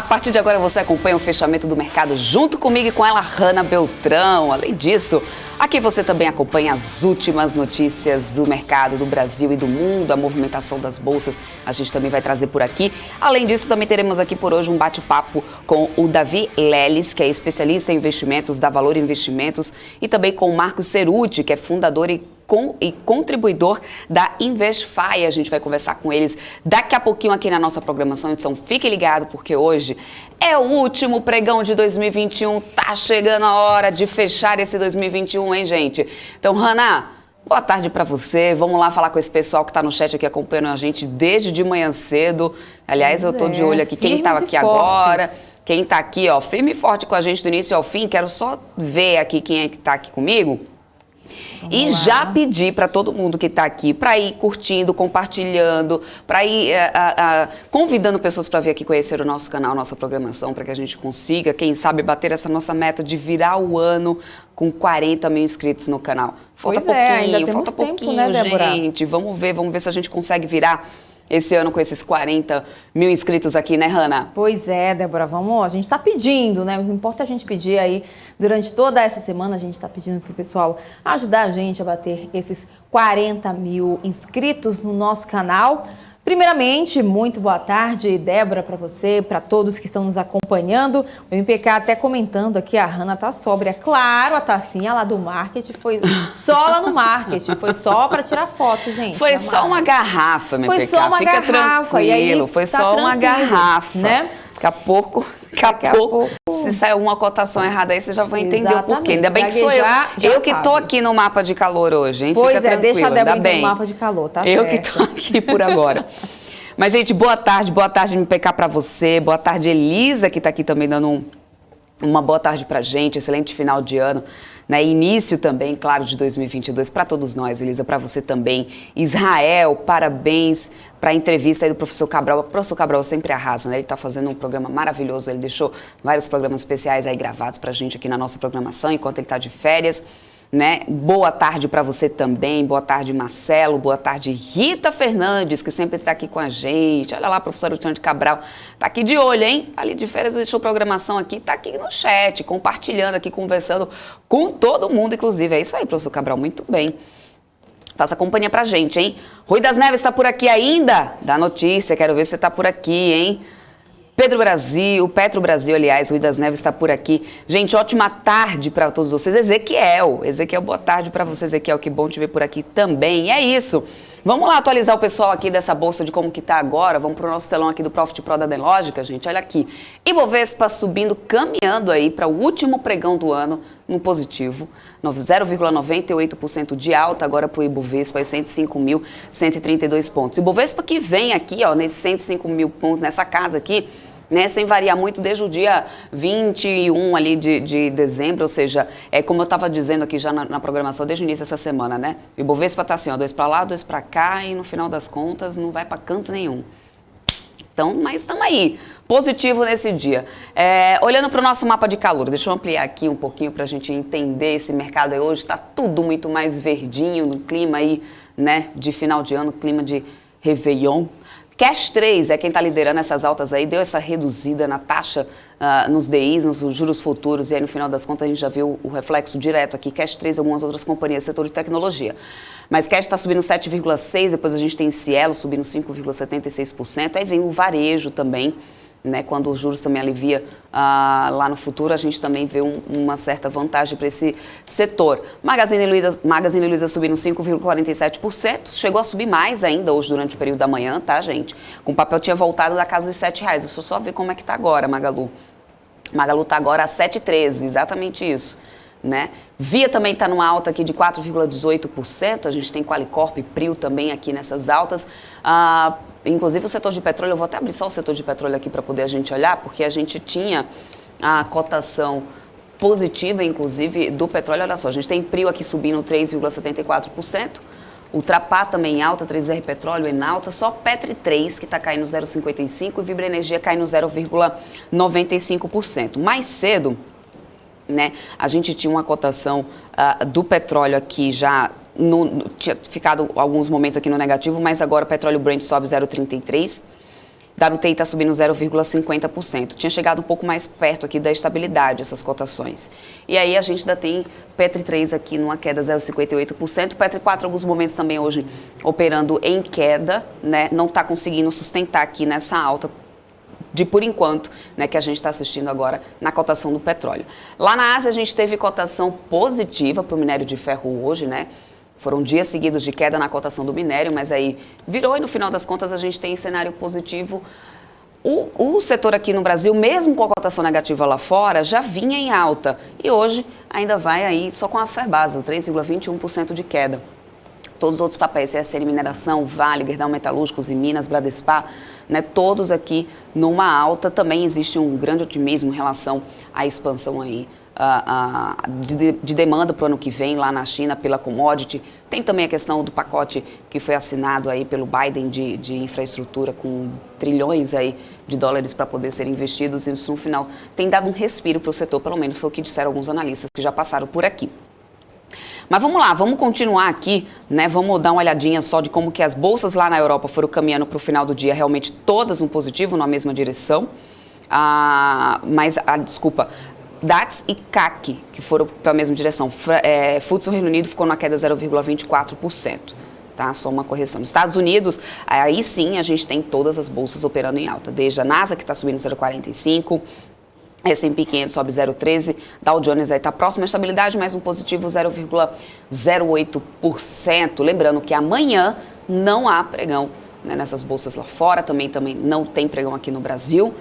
A partir de agora você acompanha o fechamento do mercado junto comigo e com ela, Hanna Beltrão. Além disso, aqui você também acompanha as últimas notícias do mercado do Brasil e do mundo, a movimentação das bolsas, a gente também vai trazer por aqui. Além disso, também teremos aqui por hoje um bate-papo com o Davi Leles, que é especialista em investimentos da Valor Investimentos, e também com o Marcos Ceruti, que é fundador e contribuidor da InvestFi. A gente vai conversar com eles daqui a pouquinho aqui na nossa programação, então fique ligado porque hoje é o último pregão de 2021, tá chegando a hora de fechar esse 2021, hein, gente? Então, Hanna, boa tarde para você, vamos lá falar com esse pessoal que tá no chat aqui acompanhando a gente desde de manhã cedo. Aliás, eu tô de olho aqui, quem tava aqui agora, quem tá aqui, ó, firme e forte com a gente do início ao fim, quero só ver aqui quem é que tá aqui comigo. E já pedi para todo mundo que está aqui para ir curtindo, compartilhando, para ir convidando pessoas para vir aqui conhecer o nosso canal, nossa programação, para que a gente consiga, quem sabe, bater essa nossa meta de virar o ano com 40 mil inscritos no canal. Falta pouquinho, né, Débora? gente. Vamos ver se a gente consegue virar esse ano com esses 40 mil inscritos aqui, né, Hanna? Pois é, Débora, vamos, a gente está pedindo, né? Não importa a gente pedir aí, durante toda essa semana a gente está pedindo para o pessoal ajudar a gente a bater esses 40 mil inscritos no nosso canal. Primeiramente, muito boa tarde, Débora, para você, para todos que estão nos acompanhando. O MPK até comentando aqui, a Hanna tá sóbria. Claro, a tacinha lá do marketing foi só lá no marketing, foi só para tirar foto, gente. Foi só uma garrafa, MPK, foi só uma fica garrafa, tranquilo, foi tá só uma garrafa, né? Daqui a pouco, se sair alguma cotação errada aí, você já vai entender o porquê. Ainda bem que sou eu que tô aqui no mapa de calor hoje, hein? Pois Fica tranquilo, deixa a Débora ainda bem. no mapa de calor, tá Eu certo. que tô aqui por agora. Mas, gente, boa tarde MPK pra você, boa tarde Elisa, que tá aqui também dando uma boa tarde pra gente, excelente final de ano, né? Início também, claro, de 2022 para todos nós, Elisa, para você também. Israel, parabéns para a entrevista aí do professor Cabral. O professor Cabral sempre arrasa, né? Ele está fazendo um programa maravilhoso, ele deixou vários programas especiais aí gravados pra gente aqui na nossa programação, enquanto ele está de férias, né? Boa tarde para você também, boa tarde Marcelo, boa tarde Rita Fernandes, que sempre está aqui com a gente. Olha lá, professor Alexandre Cabral, tá aqui de olho, hein? Tá ali de férias, deixou programação aqui, tá aqui no chat, compartilhando aqui, conversando com todo mundo, inclusive. É isso aí, professor Cabral, muito bem. Faça companhia pra gente, hein? Rui das Neves está por aqui ainda? Dá notícia, quero ver se você tá por aqui, hein? Petro Brasil, aliás, Rui das Neves está por aqui. Gente, ótima tarde para todos vocês. Ezequiel, boa tarde para você, Ezequiel, que bom te ver por aqui também. E é isso. Vamos lá atualizar o pessoal aqui dessa bolsa de como que tá agora. Vamos pro nosso telão aqui do Profit Pro da Denlógica, gente. Olha aqui. Ibovespa subindo, caminhando aí para o último pregão do ano no positivo. 0,98% de alta agora para o Ibovespa, 105.132 pontos. Ibovespa que vem aqui, ó, nesses 105 mil pontos, nessa casa aqui, né, sem variar muito desde o dia 21 ali de dezembro, ou seja, como eu estava dizendo aqui já na programação desde o início dessa semana, né? O Ibovespa está assim, ó, 2 para lá, 2 para cá e no final das contas não vai para canto nenhum. Então, mas estamos aí, positivo nesse dia. Olhando para o nosso mapa de calor, deixa eu ampliar aqui um pouquinho para a gente entender esse mercado aí hoje. Está tudo muito mais verdinho no clima aí, né, de final de ano, clima de Réveillon. Cash 3 é quem está liderando essas altas aí, deu essa reduzida na taxa nos DIs, nos juros futuros, e aí no final das contas a gente já viu o reflexo direto aqui, Cash 3 e algumas outras companhias do setor de tecnologia. Mas Cash está subindo 7,6%, depois a gente tem Cielo subindo 5,76%, aí vem o varejo também, né, quando os juros também alivia lá no futuro, a gente também vê uma certa vantagem para esse setor. Magazine Luiza subindo 5,47%, chegou a subir mais ainda hoje durante o período da manhã, tá, gente? Com o papel tinha voltado da casa dos R$7. Deixa eu só ver como é que tá agora, Magalu. Magalu tá agora a 7,13, exatamente isso, né? Via também está numa alta aqui de 4,18%, a gente tem Qualicorp e Prio também aqui nessas altas. Inclusive o setor de petróleo, eu vou até abrir só o setor de petróleo aqui para poder a gente olhar, porque a gente tinha a cotação positiva, inclusive, do petróleo. Olha só, a gente tem Prio aqui subindo 3,74%, Ultrapar também em alta, 3R Petróleo em alta, só Petri 3 que está caindo 0,55% e Vibra Energia caindo 0,95%. Mais cedo, né, a gente tinha uma cotação do petróleo aqui já tinha ficado alguns momentos aqui no negativo, mas agora o petróleo Brent sobe 0,33 WTI está subindo 0,50%. Tinha chegado um pouco mais perto aqui da estabilidade essas cotações. E aí a gente ainda tem Petri 3 aqui numa queda 0,58%. Petri 4 em alguns momentos também hoje operando em queda, né? Não está conseguindo sustentar aqui nessa alta por enquanto, né, que a gente está assistindo agora na cotação do petróleo. Lá na Ásia a gente teve cotação positiva para o minério de ferro hoje, né? Foram dias seguidos de queda na cotação do minério, mas aí virou e no final das contas a gente tem cenário positivo. O setor aqui no Brasil, mesmo com a cotação negativa lá fora, já vinha em alta e hoje ainda vai aí só com a Ferbasa, 3,21% de queda. Todos os outros papéis, CSN Mineração, Vale, Gerdau Metalúrgicos e Minas, Bradespar, né, todos aqui numa alta. Também existe um grande otimismo em relação à expansão aí de demanda para o ano que vem lá na China pela commodity. Tem também a questão do pacote que foi assinado aí pelo Biden de infraestrutura com trilhões aí de dólares para poder ser investidos. Isso no final tem dado um respiro para o setor, pelo menos foi o que disseram alguns analistas que já passaram por aqui. Mas vamos lá, vamos continuar aqui, né? Vamos dar uma olhadinha só de como que as bolsas lá na Europa foram caminhando para o final do dia, realmente todas um positivo, na mesma direção. DAX e CAC, que foram para a mesma direção. FTSE no Reino Unido ficou na queda 0,24%. Tá? Só uma correção. Nos Estados Unidos, aí sim a gente tem todas as bolsas operando em alta. Desde a NASA, que está subindo 0,45%. S&P 500 sobe 0,13%, Dow Jones aí está próximo à estabilidade, mais um positivo 0,08%. Lembrando que amanhã não há pregão, né, nessas bolsas lá fora, também não tem pregão aqui no Brasil.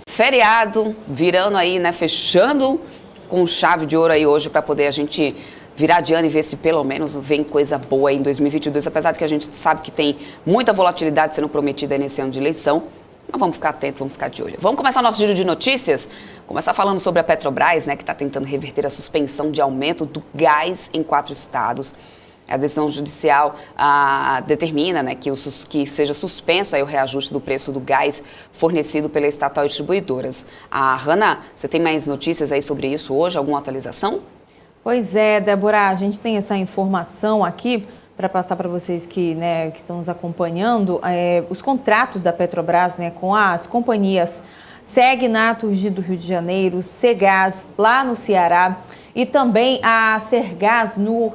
Feriado, virando aí, né, fechando com chave de ouro aí hoje para poder a gente virar de ano e ver se pelo menos vem coisa boa aí em 2022, apesar de que a gente sabe que tem muita volatilidade sendo prometida aí nesse ano de eleição. Mas vamos ficar atentos, vamos ficar de olho. Vamos começar nosso giro de notícias? Começar falando sobre a Petrobras, né, que está tentando reverter a suspensão de aumento do gás em 4 estados. A decisão judicial determina, né, que seja suspenso aí o reajuste do preço do gás fornecido pela estatal e distribuidoras. Hanna, você tem mais notícias aí sobre isso hoje? Alguma atualização? Pois é, Débora, a gente tem essa informação aqui para passar para vocês que estão nos acompanhando. Os contratos da Petrobras, né, com as companhias SEG Naturgy do Rio de Janeiro, Cegás lá no Ceará e também a Sergás no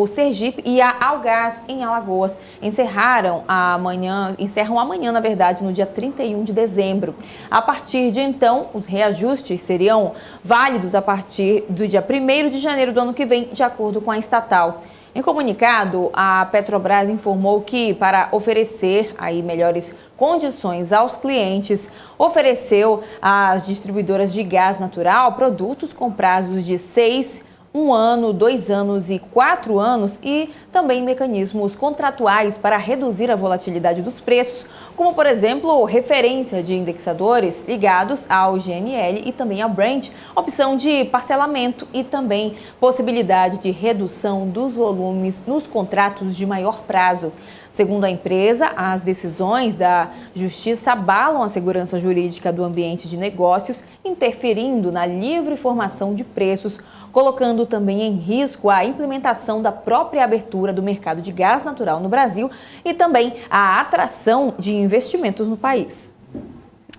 Sergipe e a Algás em Alagoas encerram amanhã, na verdade, no dia 31 de dezembro. A partir de então, os reajustes seriam válidos a partir do dia 1º de janeiro do ano que vem, de acordo com a estatal. Em comunicado, a Petrobras informou que, para oferecer aí melhores condições aos clientes, ofereceu às distribuidoras de gás natural produtos com prazos de 6, 1 ano, 2 anos e 4 anos e também mecanismos contratuais para reduzir a volatilidade dos preços, como, por exemplo, referência de indexadores ligados ao GNL e também ao Brent, opção de parcelamento e também possibilidade de redução dos volumes nos contratos de maior prazo. Segundo a empresa, as decisões da Justiça abalam a segurança jurídica do ambiente de negócios, interferindo na livre formação de preços, colocando também em risco a implementação da própria abertura do mercado de gás natural no Brasil e também a atração de investimentos no país.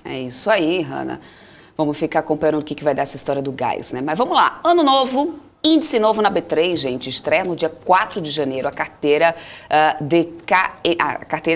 É isso aí, Hanna. Vamos ficar acompanhando o que vai dar essa história do gás, né? Mas vamos lá, ano novo, índice novo na B3, gente, estreia no dia 4 de janeiro a carteira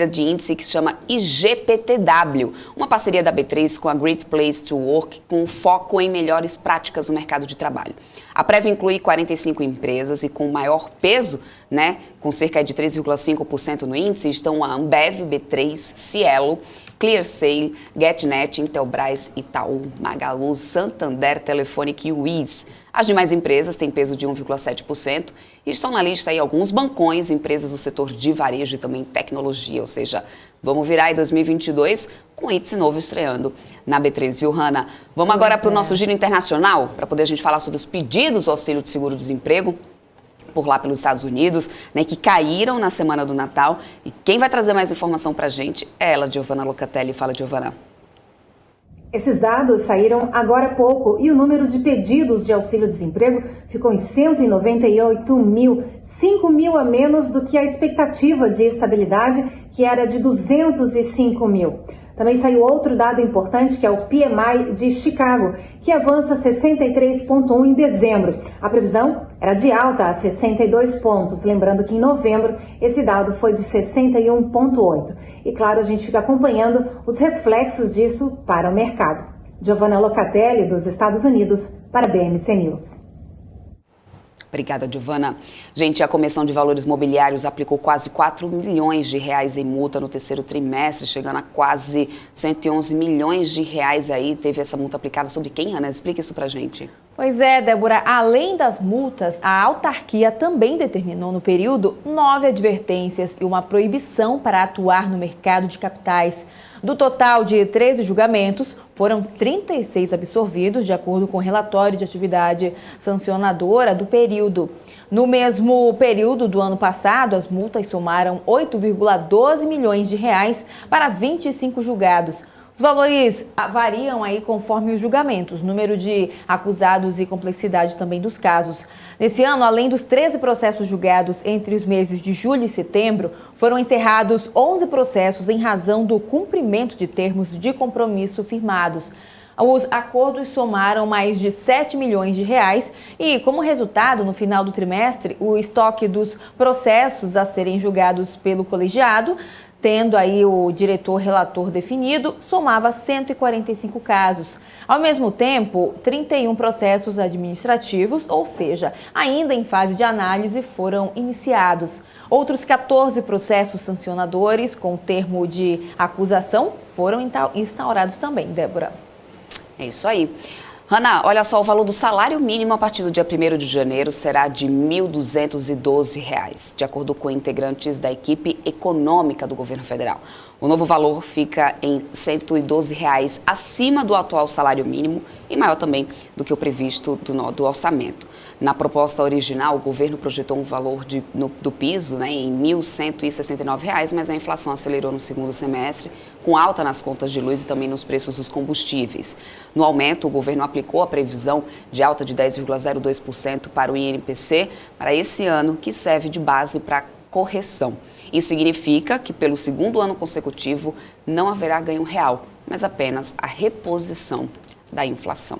de índice que se chama IGPTW, uma parceria da B3 com a Great Place to Work com foco em melhores práticas no mercado de trabalho. A prévia inclui 45 empresas e com maior peso, né, com cerca de 3,5% no índice, estão a Ambev, B3, Cielo, ClearSale, GetNet, Intelbras, Itaú, Magalu, Santander, Telefônica e Wiz. As demais empresas têm peso de 1,7% e estão na lista aí alguns bancões, empresas do setor de varejo e também tecnologia, ou seja, vamos virar aí 2022 com índice novo estreando na B3, viu, Hanna? Vamos agora para o nosso giro internacional, para poder a gente falar sobre os pedidos do auxílio de seguro-desemprego por lá pelos Estados Unidos, né, que caíram na semana do Natal. E quem vai trazer mais informação para a gente é ela, Giovana Locatelli. Fala, Giovana. Esses dados saíram agora há pouco e o número de pedidos de auxílio-desemprego ficou em 198 mil, 5 mil a menos do que a expectativa de estabilidade, que era de 205 mil. Também saiu outro dado importante, que é o PMI de Chicago, que avança 63,1 em dezembro. A previsão era de alta a 62 pontos, lembrando que em novembro esse dado foi de 61,8. E claro, a gente fica acompanhando os reflexos disso para o mercado. Giovanna Locatelli, dos Estados Unidos, para a BMC News. Obrigada, Giovanna. Gente, a Comissão de Valores Mobiliários aplicou quase 4 milhões de reais em multa no terceiro trimestre, chegando a quase 111 milhões de reais aí. Teve essa multa aplicada sobre quem, Ana? Explica isso pra gente. Pois é, Débora, além das multas, a autarquia também determinou no período 9 advertências e uma proibição para atuar no mercado de capitais. Do total de 13 julgamentos, foram 36 absorvidos, de acordo com o relatório de atividade sancionadora do período. No mesmo período do ano passado, as multas somaram 8,12 milhões de reais para 25 julgados. Os valores variam aí conforme os julgamentos, número de acusados e complexidade também dos casos. Nesse ano, além dos 13 processos julgados entre os meses de julho e setembro, foram encerrados 11 processos em razão do cumprimento de termos de compromisso firmados. Os acordos somaram mais de 7 milhões de reais e, como resultado, no final do trimestre, o estoque dos processos a serem julgados pelo colegiado, tendo aí o diretor relator definido, somava 145 casos. Ao mesmo tempo, 31 processos administrativos, ou seja, ainda em fase de análise, foram iniciados. Outros 14 processos sancionadores com termo de acusação foram instaurados também, Débora. É isso aí. Ana, olha só, o valor do salário mínimo a partir do dia 1º de janeiro será de R$ 1.212, de acordo com integrantes da equipe econômica do governo federal. O novo valor fica em R$ 112 acima do atual salário mínimo e maior também do que o previsto do orçamento. Na proposta original, o governo projetou um valor do piso em R$ 1.169, mas a inflação acelerou no segundo semestre, com alta nas contas de luz e também nos preços dos combustíveis. No aumento, o governo aplicou a previsão de alta de 10,02% para o INPC para esse ano, que serve de base para correção. Isso significa que, pelo segundo ano consecutivo, não haverá ganho real, mas apenas a reposição da inflação.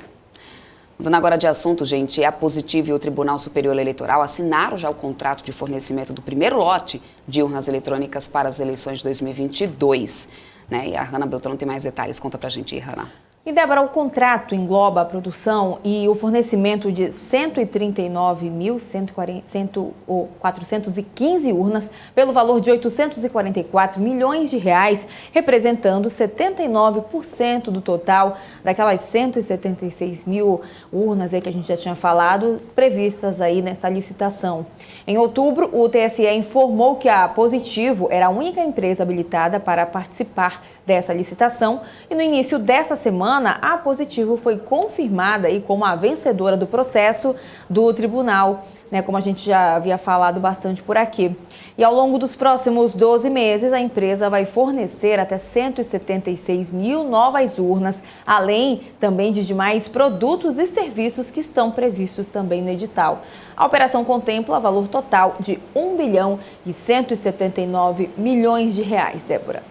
Mudando agora de assunto, gente, a Positivo e o Tribunal Superior Eleitoral assinaram já o contrato de fornecimento do primeiro lote de urnas eletrônicas para as eleições de 2022. E a Hanna Beltrão tem mais detalhes. Conta pra gente aí, Hanna. E, Débora, o contrato engloba a produção e o fornecimento de 139.415 urnas pelo valor de 844 milhões de reais, representando 79% do total daquelas 176 mil urnas aí que a gente já tinha falado, previstas aí nessa licitação. Em outubro, o TSE informou que a Positivo era a única empresa habilitada para participar dessa licitação e no início dessa semana a Positivo foi confirmada aí como a vencedora do processo do tribunal, como a gente já havia falado bastante por aqui. E ao longo dos próximos 12 meses, a empresa vai fornecer até 176 mil novas urnas, além também de demais produtos e serviços que estão previstos também no edital. A operação contempla valor total de 1 bilhão e 179 milhões de reais, Débora.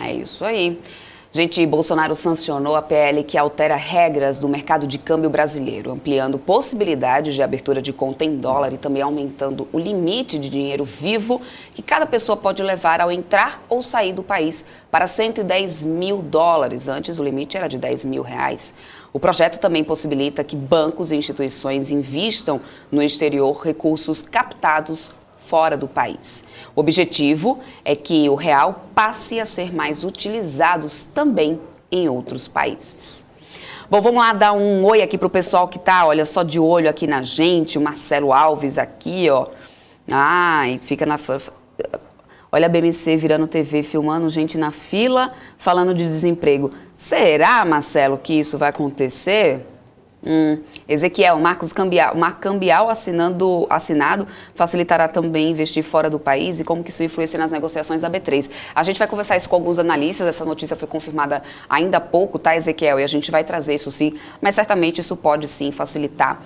É isso aí. Gente, Bolsonaro sancionou a PL que altera regras do mercado de câmbio brasileiro, ampliando possibilidades de abertura de conta em dólar e também aumentando o limite de dinheiro vivo que cada pessoa pode levar ao entrar ou sair do país para 110 mil dólares. Antes, o limite era de 10 mil reais. O projeto também possibilita que bancos e instituições invistam no exterior recursos captados fora do país. O objetivo é que o real passe a ser mais utilizado também em outros países. Bom, vamos lá dar um oi aqui para o pessoal que está, olha só, de olho aqui na gente. O Marcelo Alves aqui, ó. E fica na... Olha a BMC virando TV, filmando gente na fila, falando de desemprego. Será, Marcelo, que isso vai acontecer? Ezequiel, Marco Cambial assinado facilitará também investir fora do país e como que isso influencia nas negociações da B3. A gente vai conversar isso com alguns analistas, essa notícia foi confirmada ainda há pouco, tá, Ezequiel? E a gente vai trazer isso sim, mas certamente isso pode sim facilitar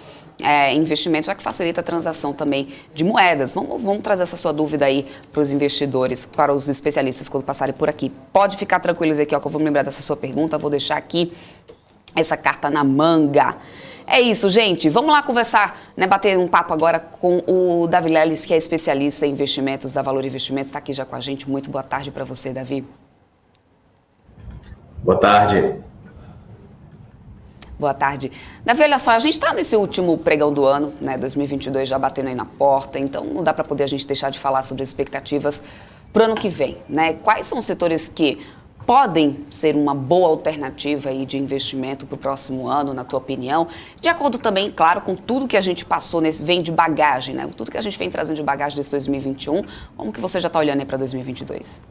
investimentos, já que facilita a transação também de moedas. Vamos trazer essa sua dúvida aí para os investidores, para os especialistas quando passarem por aqui. Pode ficar tranquilos aqui, ó, que eu vou me lembrar dessa sua pergunta, vou deixar aqui essa carta na manga. É isso, gente. Vamos lá conversar, né, bater um papo agora com o Davi Leles, que é especialista em investimentos da Valor Investimentos. Está aqui já com a gente. Muito boa tarde para você, Davi. Boa tarde. Boa tarde. Davi, olha só, a gente está nesse último pregão do ano, né, 2022 já batendo aí na porta, então não dá para poder a gente deixar de falar sobre as expectativas para o ano que vem, né? Quais são os setores que podem ser uma boa alternativa aí de investimento para o próximo ano, na tua opinião? De acordo também, claro, com tudo que a gente passou, vem de bagagem, né? Tudo que a gente vem trazendo de bagagem desse 2021, como que você já está olhando aí para 2022?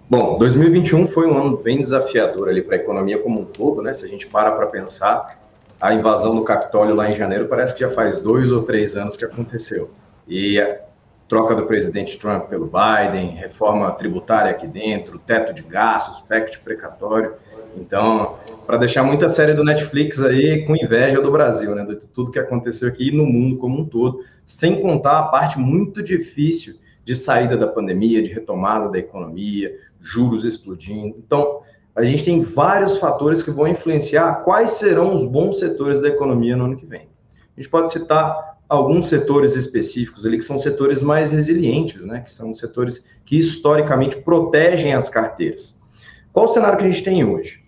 Bom, 2021 foi um ano bem desafiador ali para a economia como um todo, né? Se a gente para pensar, a invasão do Capitólio lá em janeiro parece que já faz 2 ou 3 anos que aconteceu. E a troca do presidente Trump pelo Biden, reforma tributária aqui dentro, teto de gastos, PEC precatório. Então, para deixar muita série do Netflix aí com inveja do Brasil, né? De tudo que aconteceu aqui no mundo como um todo, sem contar a parte muito difícil de saída da pandemia, de retomada da economia, juros explodindo. Então, a gente tem vários fatores que vão influenciar quais serão os bons setores da economia no ano que vem. A gente pode citar alguns setores específicos ali que são setores mais resilientes, né? Que são setores que historicamente protegem as carteiras. Qual o cenário que a gente tem hoje?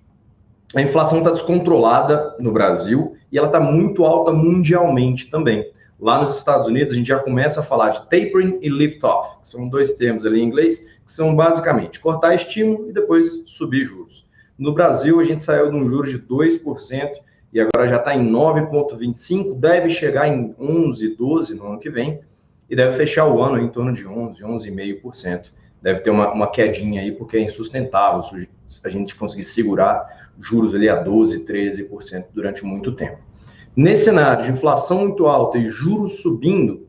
A inflação está descontrolada no Brasil e ela está muito alta mundialmente também. Lá nos Estados Unidos, a gente já começa a falar de tapering e lift-off, que são 2 termos ali em inglês, que são basicamente cortar estímulo e depois subir juros. No Brasil, a gente saiu de um juros de 2% e agora já está em 9,25%, deve chegar em 11%, 12% no ano que vem e deve fechar o ano em torno de 11%, 11,5%. Deve ter uma quedinha aí, porque é insustentável se a gente conseguir segurar juros ali a 12%, 13% durante muito tempo. Nesse cenário de inflação muito alta e juros subindo,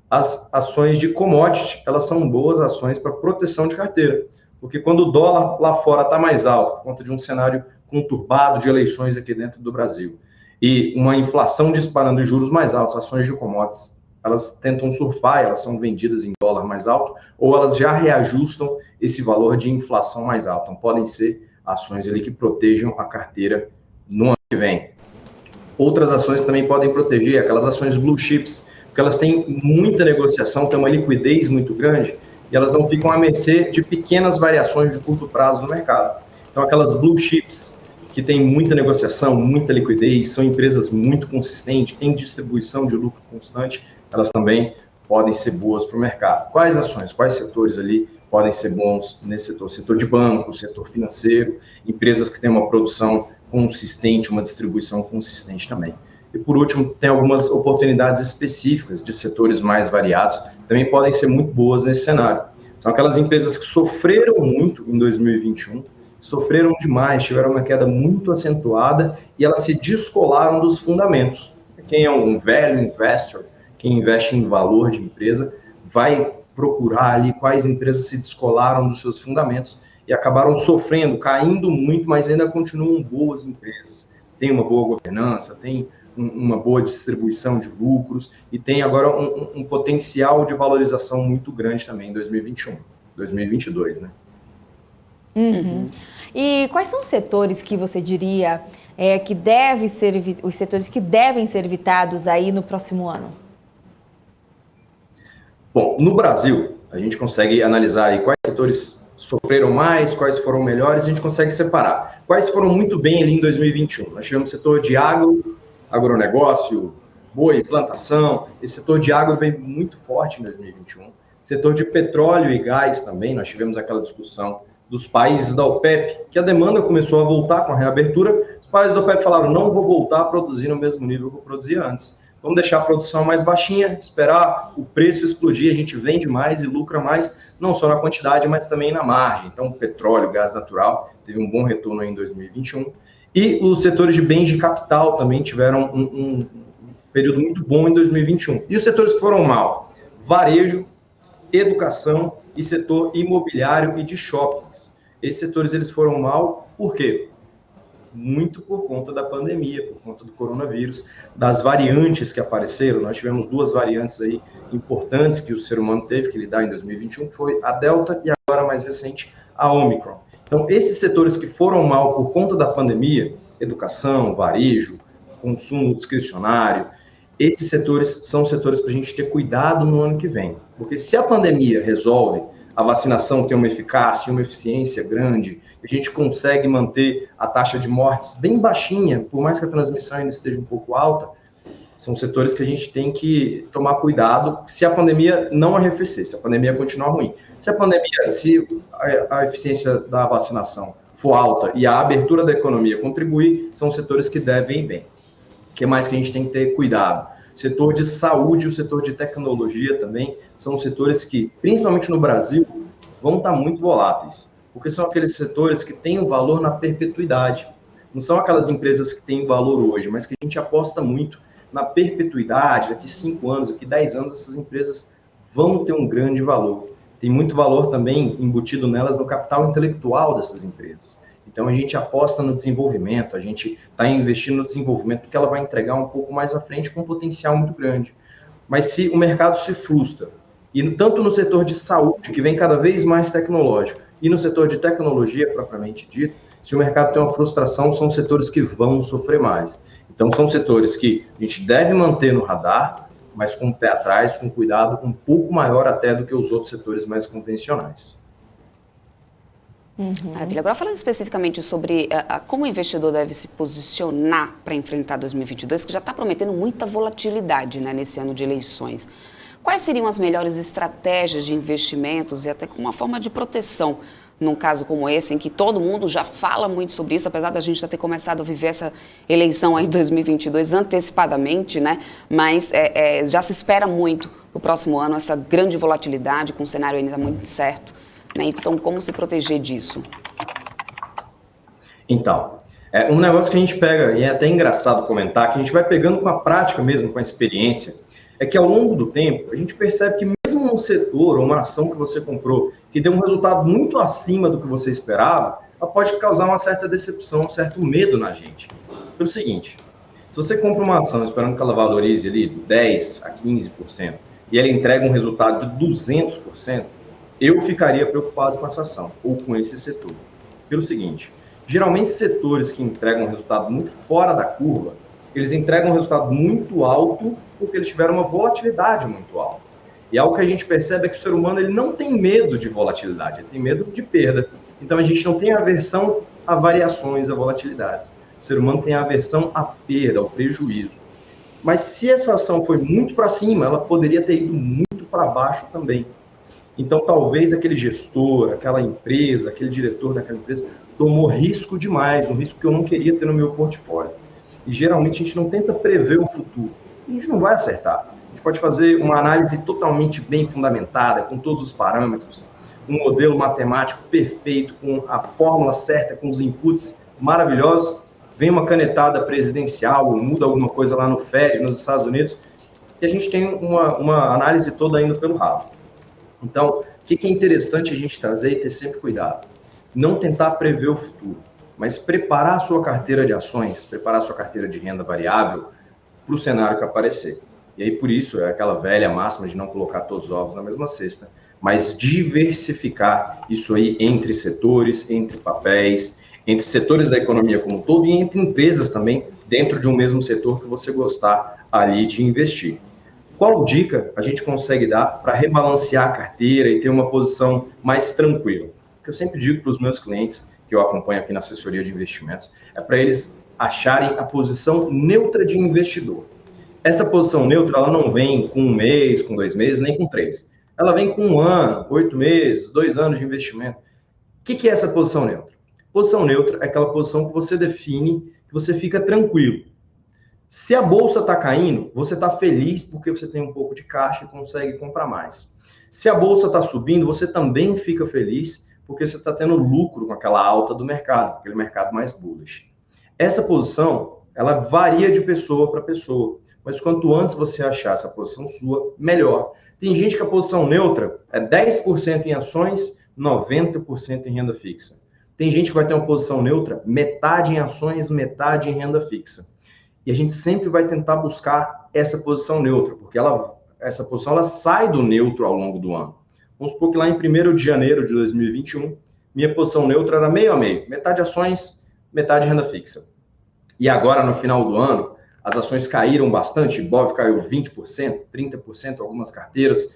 as ações de commodity, elas são boas ações para proteção de carteira. Porque quando o dólar lá fora está mais alto, por conta de um cenário conturbado de eleições aqui dentro do Brasil, e uma inflação disparando e juros mais altos, ações de commodities, elas tentam surfar, elas são vendidas em dólar mais alto, ou elas já reajustam esse valor de inflação mais alto. Então, podem ser ações ali que protejam a carteira no ano que vem. Outras ações que também podem proteger, aquelas ações blue chips, porque elas têm muita negociação, têm uma liquidez muito grande, e elas não ficam à mercê de pequenas variações de curto prazo no mercado. Então, aquelas blue chips, que têm muita negociação, muita liquidez, são empresas muito consistentes, têm distribuição de lucro constante, elas também podem ser boas para o mercado. Quais ações, quais setores ali podem ser bons nesse setor? Setor de banco, setor financeiro, empresas que têm uma produção consistente, uma distribuição consistente também. E por último, tem algumas oportunidades específicas de setores mais variados, também podem ser muito boas nesse cenário. São aquelas empresas que sofreram muito em 2021, sofreram demais, tiveram uma queda muito acentuada e elas se descolaram dos fundamentos. Quem é um velho investor, quem investe em valor de empresa, vai procurar ali quais empresas se descolaram dos seus fundamentos e acabaram sofrendo, caindo muito, mas ainda continuam boas empresas. Tem uma boa governança, tem uma boa distribuição de lucros e tem agora um potencial de valorização muito grande também em 2021, 2022, né? Uhum. E quais são os setores que você diria que deve ser, os setores que devem ser evitados aí no próximo ano? Bom, no Brasil, a gente consegue analisar aí quais setores sofreram mais, quais foram melhores, a gente consegue separar. Quais foram muito bem ali em 2021? Nós tivemos o setor de agronegócio, boi, plantação. Esse setor de agro veio muito forte em 2021. Setor de petróleo e gás também, nós tivemos aquela discussão dos países da OPEP, que a demanda começou a voltar com a reabertura. Os países da OPEP falaram, não vou voltar a produzir no mesmo nível que eu produzia antes. Vamos deixar a produção mais baixinha, esperar o preço explodir, a gente vende mais e lucra mais, não só na quantidade, mas também na margem. Então, petróleo, gás natural, teve um bom retorno aí em 2021. E os setores de bens de capital também tiveram um período muito bom em 2021. E os setores que foram mal? Varejo, educação e setor imobiliário e de shoppings. Esses setores eles foram mal, por quê? muito por conta da pandemia, por conta do coronavírus, das variantes que apareceram. Nós tivemos 2 variantes aí importantes que o ser humano teve que lidar em 2021, que foi a Delta e agora mais recente a Omicron. Então, esses setores que foram mal por conta da pandemia, educação, varejo, consumo discricionário, esses setores são setores para a gente ter cuidado no ano que vem. Porque se a pandemia resolve, a vacinação tem uma eficácia, uma eficiência grande, a gente consegue manter a taxa de mortes bem baixinha, por mais que a transmissão ainda esteja um pouco alta, são setores que a gente tem que tomar cuidado se a pandemia não arrefecer, se a pandemia continuar ruim. Se a eficiência da vacinação for alta e a abertura da economia contribuir, são setores que devem ir bem. O que mais que a gente tem que ter cuidado? Setor de saúde e o setor de tecnologia também são setores que, principalmente no Brasil, vão estar muito voláteis, porque são aqueles setores que têm um valor na perpetuidade. Não são aquelas empresas que têm valor hoje, mas que a gente aposta muito na perpetuidade, daqui 5 anos, daqui 10 anos, essas empresas vão ter um grande valor. Tem muito valor também embutido nelas no capital intelectual dessas empresas. Então, a gente aposta no desenvolvimento, a gente está investindo no desenvolvimento, porque ela vai entregar um pouco mais à frente com um potencial muito grande. Mas se o mercado se frustra, e tanto no setor de saúde, que vem cada vez mais tecnológico, e no setor de tecnologia, propriamente dito, se o mercado tem uma frustração, são setores que vão sofrer mais. Então, são setores que a gente deve manter no radar, mas com o pé atrás, com cuidado um pouco maior até do que os outros setores mais convencionais. Maravilha. Agora, falando especificamente sobre como o investidor deve se posicionar para enfrentar 2022, que já está prometendo muita volatilidade, né, nesse ano de eleições. Quais seriam as melhores estratégias de investimentos e até como uma forma de proteção num caso como esse, em que todo mundo já fala muito sobre isso, apesar da gente já ter começado a viver essa eleição aí em 2022 antecipadamente, né? Mas já se espera muito para o próximo ano essa grande volatilidade, com um cenário ainda muito incerto. Né? Então, como se proteger disso? Então, um negócio que a gente pega, e é até engraçado comentar, que a gente vai pegando com a prática mesmo, com a experiência, é que ao longo do tempo, a gente percebe que mesmo um setor ou uma ação que você comprou, que deu um resultado muito acima do que você esperava, ela pode causar uma certa decepção, um certo medo na gente. Pelo seguinte, se você compra uma ação esperando que ela valorize ali 10% a 15%, e ela entrega um resultado de 200%, eu ficaria preocupado com essa ação, ou com esse setor. Pelo seguinte, geralmente setores que entregam um resultado muito fora da curva, eles entregam um resultado muito alto porque eles tiveram uma volatilidade muito alta. E algo que a gente percebe é que o ser humano ele não tem medo de volatilidade, ele tem medo de perda. Então a gente não tem aversão a variações, a volatilidades. O ser humano tem aversão à perda, ao prejuízo. Mas se essa ação foi muito para cima, ela poderia ter ido muito para baixo também. Então, talvez aquele gestor, aquela empresa, aquele diretor daquela empresa tomou risco demais, um risco que eu não queria ter no meu portfólio. E geralmente a gente não tenta prever o futuro. A gente não vai acertar. A gente pode fazer uma análise totalmente bem fundamentada, com todos os parâmetros, um modelo matemático perfeito, com a fórmula certa, com os inputs maravilhosos. Vem uma canetada presidencial, muda alguma coisa lá no Fed, nos Estados Unidos, e a gente tem uma análise toda indo pelo rabo. Então, o que é interessante a gente trazer e ter sempre cuidado? Não tentar prever o futuro, mas preparar a sua carteira de ações, preparar a sua carteira de renda variável para o cenário que aparecer. E aí, por isso, é aquela velha máxima de não colocar todos os ovos na mesma cesta, mas diversificar isso aí entre setores, entre papéis, entre setores da economia como um todo e entre empresas também, dentro de um mesmo setor que você gostar ali de investir. Qual dica a gente consegue dar para rebalancear a carteira e ter uma posição mais tranquila? O que eu sempre digo para os meus clientes, que eu acompanho aqui na assessoria de investimentos, é para eles acharem a posição neutra de investidor. Essa posição neutra, ela não vem com 1 mês, com 2 meses, nem com 3. Ela vem com 1 ano, 8 meses, 2 anos de investimento. O que é essa posição neutra? Posição neutra é aquela posição que você define, que você fica tranquilo. Se a bolsa está caindo, você está feliz porque você tem um pouco de caixa e consegue comprar mais. Se a bolsa está subindo, você também fica feliz porque você está tendo lucro com aquela alta do mercado, aquele mercado mais bullish. Essa posição, ela varia de pessoa para pessoa, mas quanto antes você achar essa posição sua, melhor. Tem gente que a posição neutra é 10% em ações, 90% em renda fixa. Tem gente que vai ter uma posição neutra, metade em ações, metade em renda fixa. E a gente sempre vai tentar buscar essa posição neutra, porque essa posição ela sai do neutro ao longo do ano. Vamos supor que lá em 1º de janeiro de 2021, minha posição neutra era meio a meio, metade ações, metade renda fixa. E agora, no final do ano, as ações caíram bastante, Ibov caiu 20%, 30%, algumas carteiras,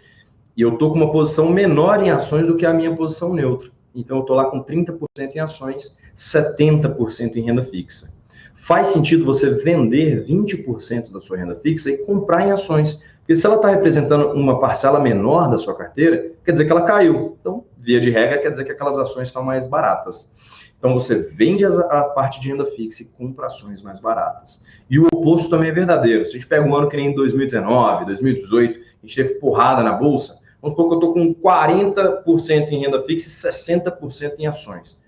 e eu estou com uma posição menor em ações do que a minha posição neutra. Então, eu estou lá com 30% em ações, 70% em renda fixa. Faz sentido você vender 20% da sua renda fixa e comprar em ações, porque se ela está representando uma parcela menor da sua carteira, quer dizer que ela caiu. Então, via de regra, quer dizer que aquelas ações estão mais baratas. Então, você vende a parte de renda fixa e compra ações mais baratas. E o oposto também é verdadeiro. Se a gente pega um ano que nem 2019, 2018, a gente teve porrada na Bolsa, vamos supor que eu estou com 40% em renda fixa e 60% em ações.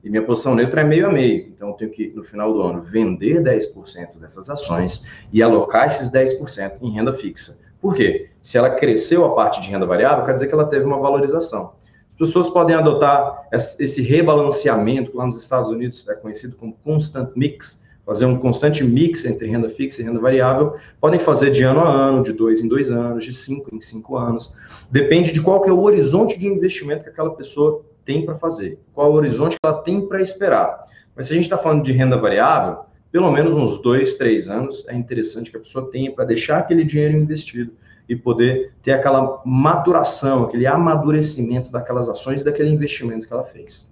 E minha posição neutra é meio a meio. Então, eu tenho que, no final do ano, vender 10% dessas ações e alocar esses 10% em renda fixa. Por quê? Se ela cresceu a parte de renda variável, quer dizer que ela teve uma valorização. As pessoas podem adotar esse rebalanceamento, que lá nos Estados Unidos é conhecido como constant mix, fazer um constante mix entre renda fixa e renda variável, podem fazer de ano a ano, de 2 em 2 anos, de 5 em 5 anos. Depende de qual que é o horizonte de investimento que aquela pessoa tem para fazer, qual é o horizonte que ela tem para esperar. Mas se a gente está falando de renda variável, pelo menos uns 2, 3 anos é interessante que a pessoa tenha para deixar aquele dinheiro investido e poder ter aquela maturação, aquele amadurecimento daquelas ações e daquele investimento que ela fez.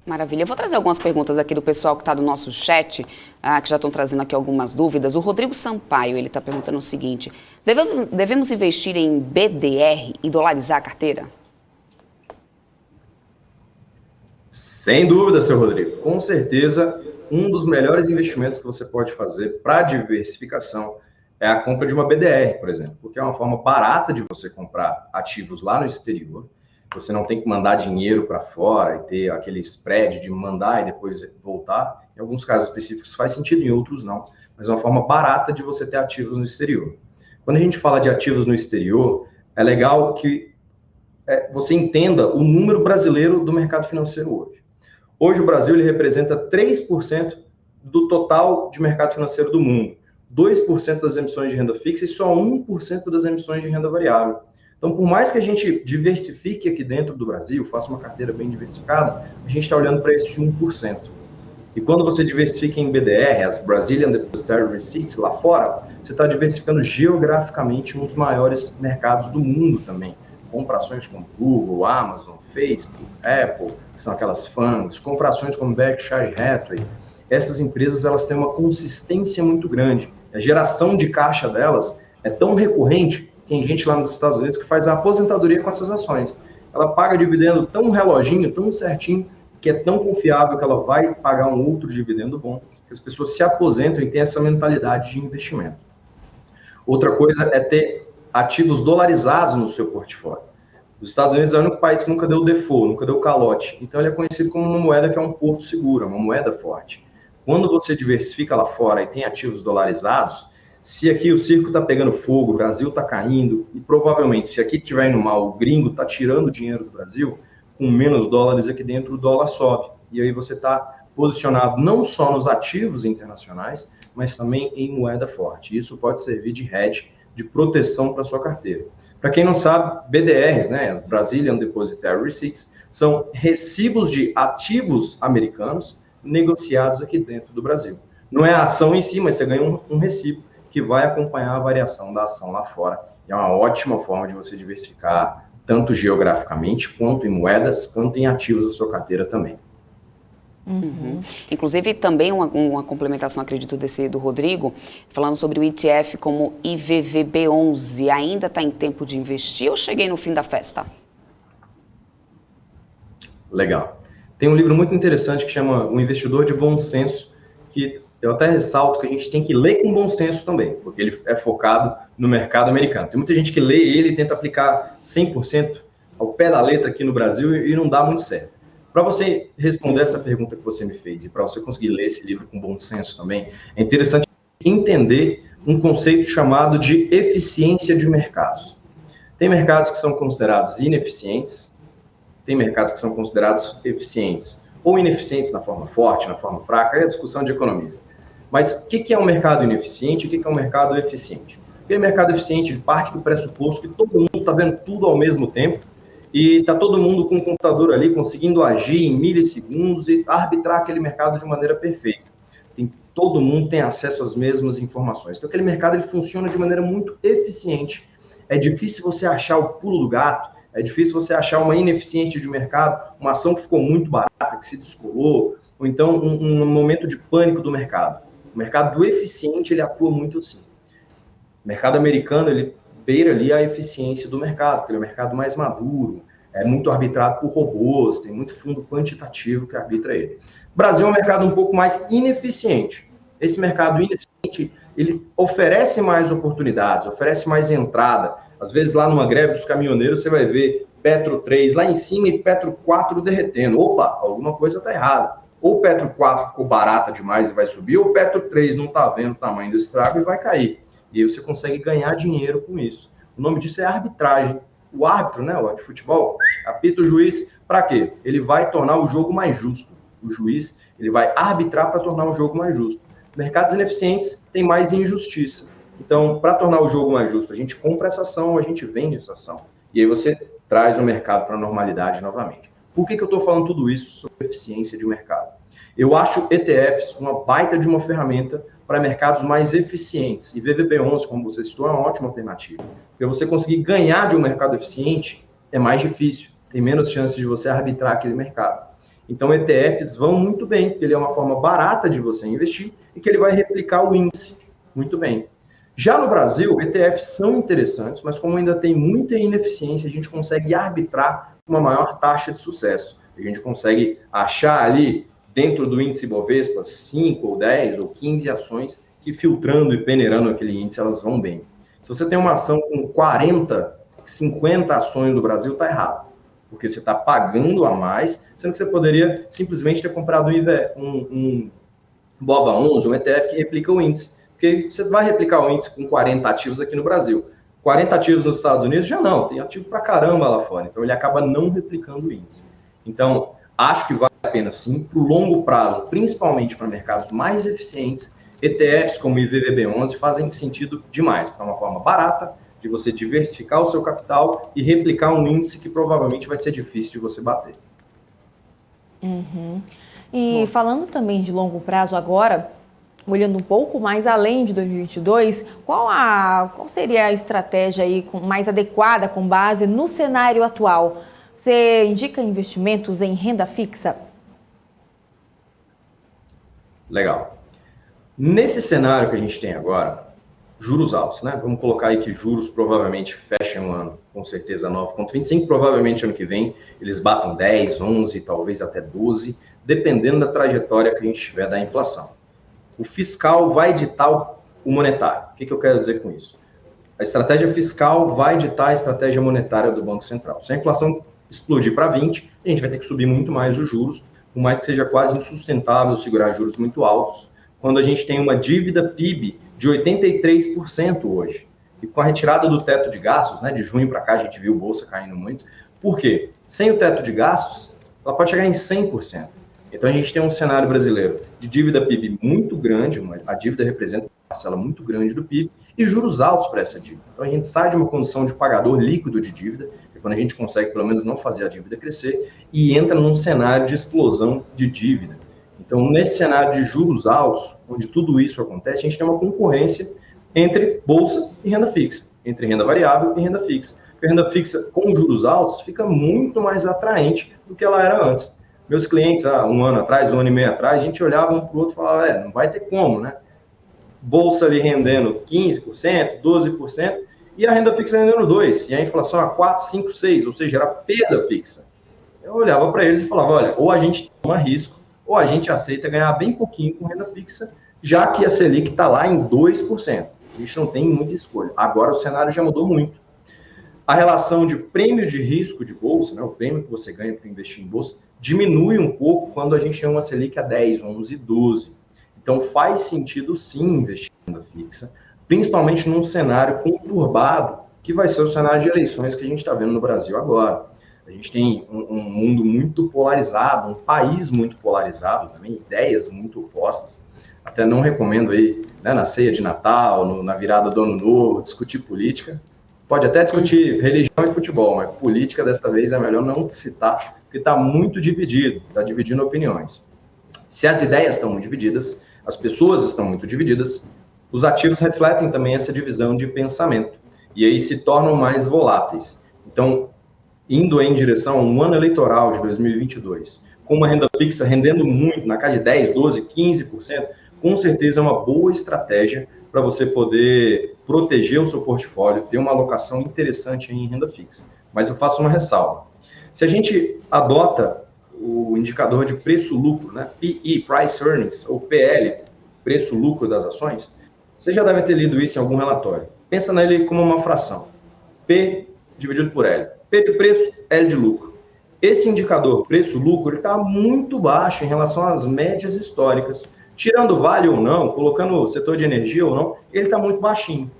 Maravilha. Eu vou trazer algumas perguntas aqui do pessoal que está do nosso chat, que já estão trazendo aqui algumas dúvidas. O Rodrigo Sampaio, ele está perguntando o seguinte: devemos investir em BDR e dolarizar a carteira? Sem dúvida, seu Rodrigo. Com certeza, um dos melhores investimentos que você pode fazer para diversificação é a compra de uma BDR, por exemplo, porque é uma forma barata de você comprar ativos lá no exterior. Você não tem que mandar dinheiro para fora e ter aquele spread de mandar e depois voltar. Em alguns casos específicos faz sentido, em outros não. Mas é uma forma barata de você ter ativos no exterior. Quando a gente fala de ativos no exterior, é legal que você entenda o número brasileiro do mercado financeiro hoje. Hoje o Brasil ele representa 3% do total de mercado financeiro do mundo. 2% das emissões de renda fixa e só 1% das emissões de renda variável. Então, por mais que a gente diversifique aqui dentro do Brasil, faça uma carteira bem diversificada, a gente está olhando para esse 1%. E quando você diversifica em BDR, as Brazilian Depositary Receipts, lá fora, você está diversificando geograficamente um dos maiores mercados do mundo também. Comprações como Google, Amazon, Facebook, Apple, que são aquelas FANGs, comprações como Berkshire Hathaway. Essas empresas elas têm uma consistência muito grande. A geração de caixa delas é tão recorrente. Tem gente lá nos Estados Unidos que faz a aposentadoria com essas ações. Ela paga dividendo tão reloginho, tão certinho, que é tão confiável que ela vai pagar um outro dividendo bom, que as pessoas se aposentam e têm essa mentalidade de investimento. Outra coisa é ter ativos dolarizados no seu portfólio. Os Estados Unidos é o único país que nunca deu default, nunca deu calote. Então ele é conhecido como uma moeda que é um porto seguro, uma moeda forte. Quando você diversifica lá fora e tem ativos dolarizados, se aqui o circo está pegando fogo, o Brasil está caindo, e provavelmente se aqui estiver indo mal, o gringo está tirando dinheiro do Brasil, com menos dólares aqui dentro o dólar sobe. E aí você está posicionado não só nos ativos internacionais, mas também em moeda forte. Isso pode servir de hedge, de proteção para sua carteira. Para quem não sabe, BDRs, né, as Brazilian Depositary Receipts, são recibos de ativos americanos negociados aqui dentro do Brasil. Não é a ação em si, mas você ganha um recibo que vai acompanhar a variação da ação lá fora. E é uma ótima forma de você diversificar, tanto geograficamente, quanto em moedas, quanto em ativos da sua carteira também. Uhum. Inclusive, também uma complementação, acredito, do Rodrigo, falando sobre o ETF como IVVB11. Ainda está em tempo de investir ou cheguei no fim da festa? Legal. Tem um livro muito interessante que chama O Investidor de Bom Senso, que eu até ressalto que a gente tem que ler com bom senso também, porque ele é focado no mercado americano. Tem muita gente que lê ele e tenta aplicar 100% ao pé da letra aqui no Brasil e não dá muito certo. Para você responder essa pergunta que você me fez e para você conseguir ler esse livro com bom senso também, é interessante entender um conceito chamado de eficiência de mercados. Tem mercados que são considerados ineficientes tem mercados que são considerados eficientes, ou ineficientes na forma forte, na forma fraca, é a discussão de economista. Mas o que é um mercado ineficiente e o que é um mercado eficiente? Porque o mercado eficiente parte do pressuposto que todo mundo está vendo tudo ao mesmo tempo e está todo mundo com o computador ali conseguindo agir em milissegundos e arbitrar aquele mercado de maneira perfeita. Todo mundo tem acesso às mesmas informações. Então, aquele mercado ele funciona de maneira muito eficiente. É difícil você achar o pulo do gato, é difícil você achar uma ineficiente de mercado, uma ação que ficou muito barata, que se descolou, ou então um momento de pânico do mercado. O mercado do eficiente, ele atua muito assim. O mercado americano, ele beira ali a eficiência do mercado, porque ele é um mercado mais maduro, é muito arbitrado por robôs, tem muito fundo quantitativo que arbitra ele. O Brasil é um mercado um pouco mais ineficiente. Esse mercado ineficiente, ele oferece mais oportunidades, oferece mais entrada. Às vezes, lá numa greve dos caminhoneiros, você vai ver Petro 3 lá em cima e Petro 4 derretendo. Opa, alguma coisa está errada. Ou o Petro 4 ficou barata demais e vai subir, ou o Petro 3 não está vendo o tamanho do estrago e vai cair. E aí você consegue ganhar dinheiro com isso. O nome disso é arbitragem. O árbitro, né, o de futebol, apita o juiz para quê? Ele vai tornar o jogo mais justo. O juiz, ele vai arbitrar para tornar o jogo mais justo. Mercados ineficientes têm mais injustiça. Então, para tornar o jogo mais justo, a gente compra essa ação, a gente vende essa ação. E aí você traz o mercado para a normalidade novamente. Por que eu estou falando tudo isso sobre eficiência de mercado? Eu acho ETFs uma baita de uma ferramenta para mercados mais eficientes. E VVB11, como você citou, é uma ótima alternativa. Porque você conseguir ganhar de um mercado eficiente é mais difícil. Tem menos chance de você arbitrar aquele mercado. Então, ETFs vão muito bem, porque ele é uma forma barata de você investir e que ele vai replicar o índice muito bem. Já no Brasil, ETFs são interessantes, mas como ainda tem muita ineficiência, a gente consegue arbitrar uma maior taxa de sucesso. A gente consegue achar ali, dentro do índice Bovespa, 5 ou 10 ou 15 ações que, filtrando e peneirando aquele índice, elas vão bem. Se você tem uma ação com 40, 50 ações no Brasil, está errado. Porque você está pagando a mais, sendo que você poderia simplesmente ter comprado um BOVA11, um ETF que replica o índice. Porque você vai replicar o índice com 40 ativos aqui no Brasil. 40 ativos nos Estados Unidos já não, tem ativo pra caramba lá fora. Então ele acaba não replicando o índice. Então, acho que vale a pena sim, para o longo prazo, principalmente para mercados mais eficientes, ETFs como o IVVB11 fazem sentido demais, para uma forma barata, de você diversificar o seu capital e replicar um índice que provavelmente vai ser difícil de você bater. Uhum. E falando também de longo prazo agora, olhando um pouco mais além de 2022, qual seria a estratégia aí mais adequada com base no cenário atual? Você indica investimentos em renda fixa? Legal. Nesse cenário que a gente tem agora, juros altos, né? Vamos colocar aí que juros provavelmente fechem um ano, com certeza 9,25, provavelmente ano que vem eles batam 10, 11, talvez até 12, dependendo da trajetória que a gente tiver da inflação. O fiscal vai ditar o monetário. O que eu quero dizer com isso? A estratégia fiscal vai ditar a estratégia monetária do Banco Central. Se a inflação explodir para 20, a gente vai ter que subir muito mais os juros, por mais que seja quase insustentável segurar juros muito altos, quando a gente tem uma dívida PIB de 83% hoje. E com a retirada do teto de gastos, né, de junho para cá, a gente viu Bolsa caindo muito. Por quê? Sem o teto de gastos, ela pode chegar em 100%. Então, a gente tem um cenário brasileiro de dívida PIB muito grande, a dívida representa uma parcela muito grande do PIB, e juros altos para essa dívida. Então, a gente sai de uma condição de pagador líquido de dívida, que é quando a gente consegue, pelo menos, não fazer a dívida crescer, e entra num cenário de explosão de dívida. Então, nesse cenário de juros altos, onde tudo isso acontece, a gente tem uma concorrência entre bolsa e renda fixa, entre renda variável e renda fixa. Porque a renda fixa com juros altos fica muito mais atraente do que ela era antes. Meus clientes, há um ano atrás, um ano e meio atrás, a gente olhava um para o outro e falava, não vai ter como, né? Bolsa ali rendendo 15%, 12%, e a renda fixa rendendo 2%, e a inflação a 4%, 5%, 6%, ou seja, era perda fixa. Eu olhava para eles e falava, olha, ou a gente toma risco, ou a gente aceita ganhar bem pouquinho com renda fixa, já que a Selic está lá em 2%. A gente não tem muita escolha. Agora o cenário já mudou muito. A relação de prêmio de risco de bolsa, né, o prêmio que você ganha para investir em bolsa, diminui um pouco quando a gente tem uma Selic a 10, 11, 12. Então faz sentido sim investir em renda fixa, principalmente num cenário conturbado, que vai ser o cenário de eleições que a gente está vendo no Brasil agora. A gente tem um mundo muito polarizado, um país muito polarizado também, ideias muito opostas. Até não recomendo aí, né, na ceia de Natal, na virada do Ano Novo, discutir política. Pode até discutir religião e futebol, mas política dessa vez é melhor não citar, porque está muito dividido, está dividindo opiniões. Se as ideias estão muito divididas, as pessoas estão muito divididas, os ativos refletem também essa divisão de pensamento, e aí se tornam mais voláteis. Então, indo em direção a um ano eleitoral de 2022, com uma renda fixa rendendo muito, na casa de 10%, 12%, 15%, com certeza é uma boa estratégia para você poder proteger o seu portfólio, ter uma alocação interessante em renda fixa. Mas eu faço uma ressalva. Se a gente adota o indicador de preço-lucro, né, PE, Price Earnings, ou PL, preço-lucro das ações, você já deve ter lido isso em algum relatório. Pensa nele como uma fração. P dividido por L. P de preço, L de lucro. Esse indicador preço-lucro está muito baixo em relação às médias históricas. Tirando Vale ou não, colocando o setor de energia ou não, ele está muito baixinho.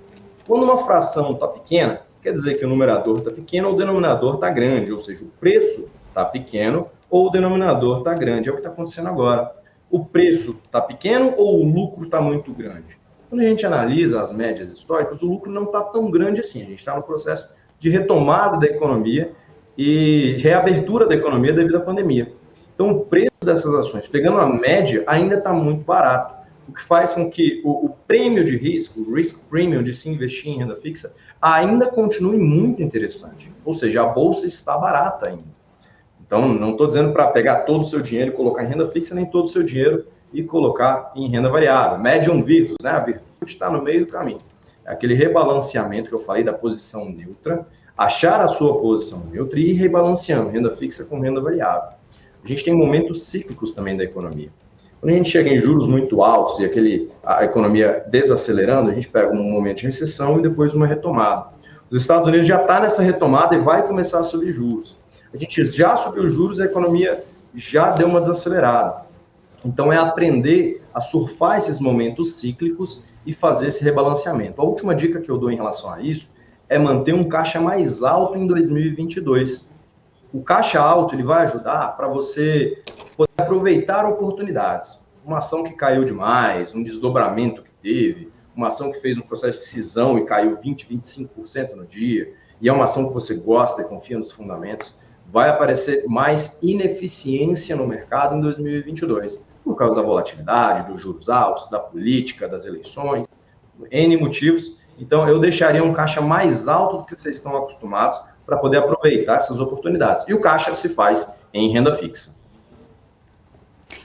Quando uma fração está pequena, quer dizer que o numerador está pequeno ou o denominador está grande, ou seja, o preço está pequeno ou o denominador está grande. É o que está acontecendo agora. O preço está pequeno ou o lucro está muito grande? Quando a gente analisa as médias históricas, o lucro não está tão grande assim. A gente está no processo de retomada da economia e reabertura da economia devido à pandemia. Então, o preço dessas ações, pegando a média, ainda está muito barato, o que faz com que o prêmio de risco, o risk premium de se investir em renda fixa, ainda continue muito interessante. Ou seja, a bolsa está barata ainda. Então, não estou dizendo para pegar todo o seu dinheiro e colocar em renda fixa, nem todo o seu dinheiro e colocar em renda variável. Medium virtus, né? A virtude está no meio do caminho. É aquele rebalanceamento que eu falei da posição neutra, achar a sua posição neutra e ir rebalanceando renda fixa com renda variável. A gente tem momentos cíclicos também da economia. Quando a gente chega em juros muito altos e a economia desacelerando, a gente pega um momento de recessão e depois uma retomada. Os Estados Unidos já está nessa retomada e vai começar a subir juros. A gente já subiu juros e a economia já deu uma desacelerada. Então é aprender a surfar esses momentos cíclicos e fazer esse rebalanceamento. A última dica que eu dou em relação a isso é manter um caixa mais alto em 2022. O caixa alto ele vai ajudar para você poder aproveitar oportunidades. Uma ação que caiu demais, um desdobramento que teve, uma ação que fez um processo de cisão e caiu 20%, 25% no dia, e é uma ação que você gosta e confia nos fundamentos, vai aparecer mais ineficiência no mercado em 2022, por causa da volatilidade, dos juros altos, da política, das eleições, N motivos. Então, eu deixaria um caixa mais alto do que vocês estão acostumados para poder aproveitar essas oportunidades. E o caixa se faz em renda fixa.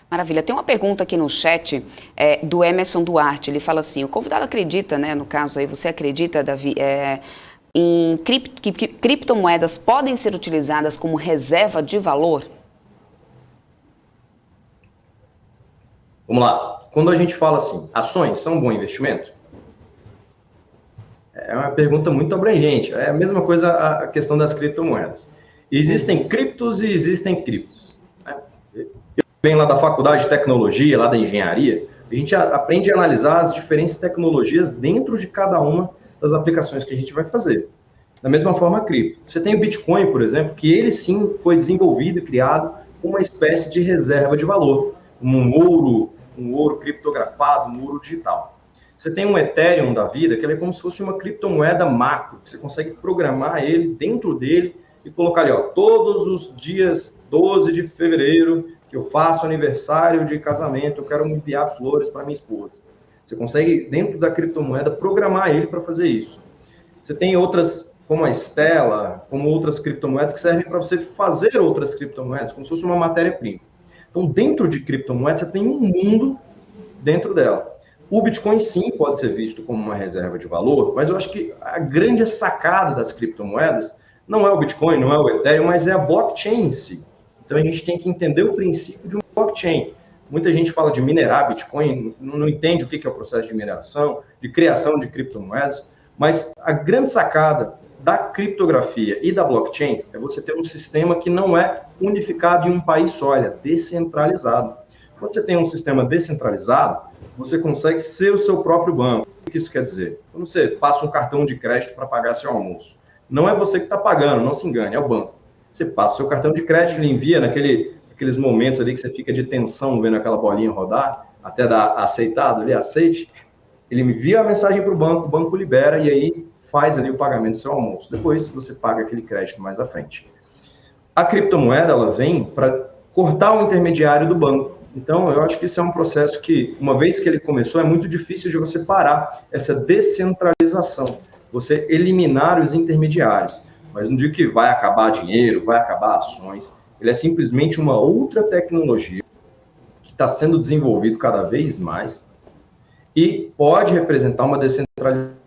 Maravilha. Tem uma pergunta aqui no chat do Emerson Duarte. Ele fala assim, o convidado acredita, né, no caso aí, você acredita, Davi, em que criptomoedas podem ser utilizadas como reserva de valor? Vamos lá. Quando a gente fala assim, ações são um bom investimento? É uma pergunta muito abrangente. É a mesma coisa a questão das criptomoedas. Existem criptos e existem criptos. Né? Eu venho lá da faculdade de tecnologia, lá da engenharia, a gente aprende a analisar as diferentes tecnologias dentro de cada uma das aplicações que a gente vai fazer. Da mesma forma, a cripto. Você tem o Bitcoin, por exemplo, que ele sim foi desenvolvido e criado como uma espécie de reserva de valor, um ouro criptografado, um ouro digital. Você tem um Ethereum da vida, que ele é como se fosse uma criptomoeda macro, que você consegue programar ele dentro dele e colocar ali, ó, todos os dias 12 de fevereiro, que eu faço aniversário de casamento, eu quero enviar flores para minha esposa. Você consegue, dentro da criptomoeda, programar ele para fazer isso. Você tem outras, como a Stellar, como outras criptomoedas, que servem para você fazer outras criptomoedas, como se fosse uma matéria-prima. Então, dentro de criptomoedas, você tem um mundo dentro dela. O Bitcoin, sim, pode ser visto como uma reserva de valor, mas eu acho que a grande sacada das criptomoedas não é o Bitcoin, não é o Ethereum, mas é a blockchain em si. Então, a gente tem que entender o princípio de um blockchain. Muita gente fala de minerar Bitcoin, não entende o que é o processo de mineração, de criação de criptomoedas, mas a grande sacada da criptografia e da blockchain é você ter um sistema que não é unificado em um país só, ele é descentralizado. Quando você tem um sistema descentralizado, você consegue ser o seu próprio banco. O que isso quer dizer? Quando você passa um cartão de crédito para pagar seu almoço, não é você que está pagando, não se engane, é o banco. você passa o seu cartão de crédito, ele envia naqueles momentos ali que você fica de tensão vendo aquela bolinha rodar, até dar aceitado ali, aceite, ele envia a mensagem para o banco libera e aí faz ali o pagamento do seu almoço. Depois você paga aquele crédito mais à frente. A criptomoeda, ela vem para cortar o intermediário do banco. Então, eu acho que isso é um processo que, uma vez que ele começou, é muito difícil de você parar essa descentralização, você eliminar os intermediários. Mas não digo que vai acabar dinheiro, vai acabar ações. Ele é simplesmente uma outra tecnologia que está sendo desenvolvido cada vez mais e pode representar uma descentralização.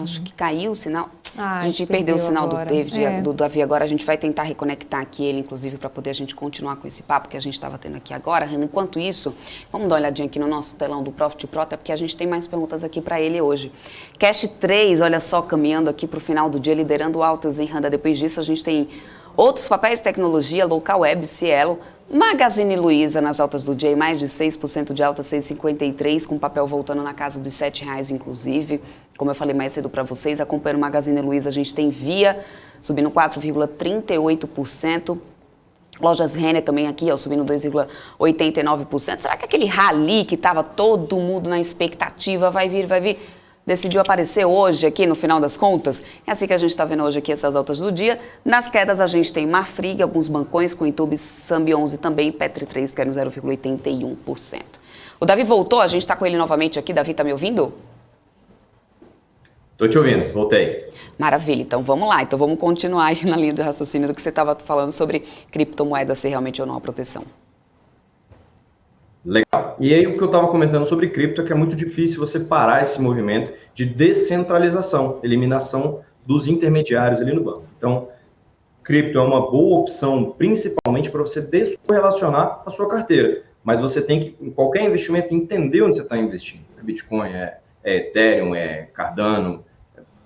Acho que caiu o sinal. A gente perdeu o sinal agora. do Davi agora. A gente vai tentar reconectar aqui ele, inclusive, para poder a gente continuar com esse papo que a gente estava tendo aqui agora. Enquanto isso, vamos dar uma olhadinha aqui no nosso telão do Profit Pro, até porque a gente tem mais perguntas aqui para ele hoje. Cash 3, olha só, caminhando aqui para o final do dia, liderando altas em renda. Depois disso, a gente tem outros papéis de tecnologia, Local Web, Cielo, Magazine Luiza nas altas do dia, mais de 6% de alta, 6,53, com papel voltando na casa dos R$7, inclusive. Como eu falei mais cedo para vocês, acompanhando o Magazine Luiza, a gente tem Via subindo 4,38%. Lojas Renner também aqui, ó, subindo 2,89%. Será que aquele rally que estava todo mundo na expectativa vai vir, decidiu aparecer hoje aqui no final das contas? É assim que a gente está vendo hoje aqui essas altas do dia. Nas quedas a gente tem Marfrig, alguns bancões com Itube, Sambi 11 também, Petri 3, que era 0,81%. O Davi voltou, a gente está com ele novamente aqui. Davi, tá me ouvindo? Estou te ouvindo, voltei. Maravilha, então vamos lá. Então vamos continuar aí na linha de raciocínio do que você estava falando sobre criptomoeda ser realmente ou não a proteção. Legal. E aí o que eu estava comentando sobre cripto é que é muito difícil você parar esse movimento de descentralização, eliminação dos intermediários ali no banco. Então, cripto é uma boa opção, principalmente para você descorrelacionar a sua carteira. Mas você tem que, em qualquer investimento, entender onde você está investindo. É Bitcoin, é Ethereum, é Cardano,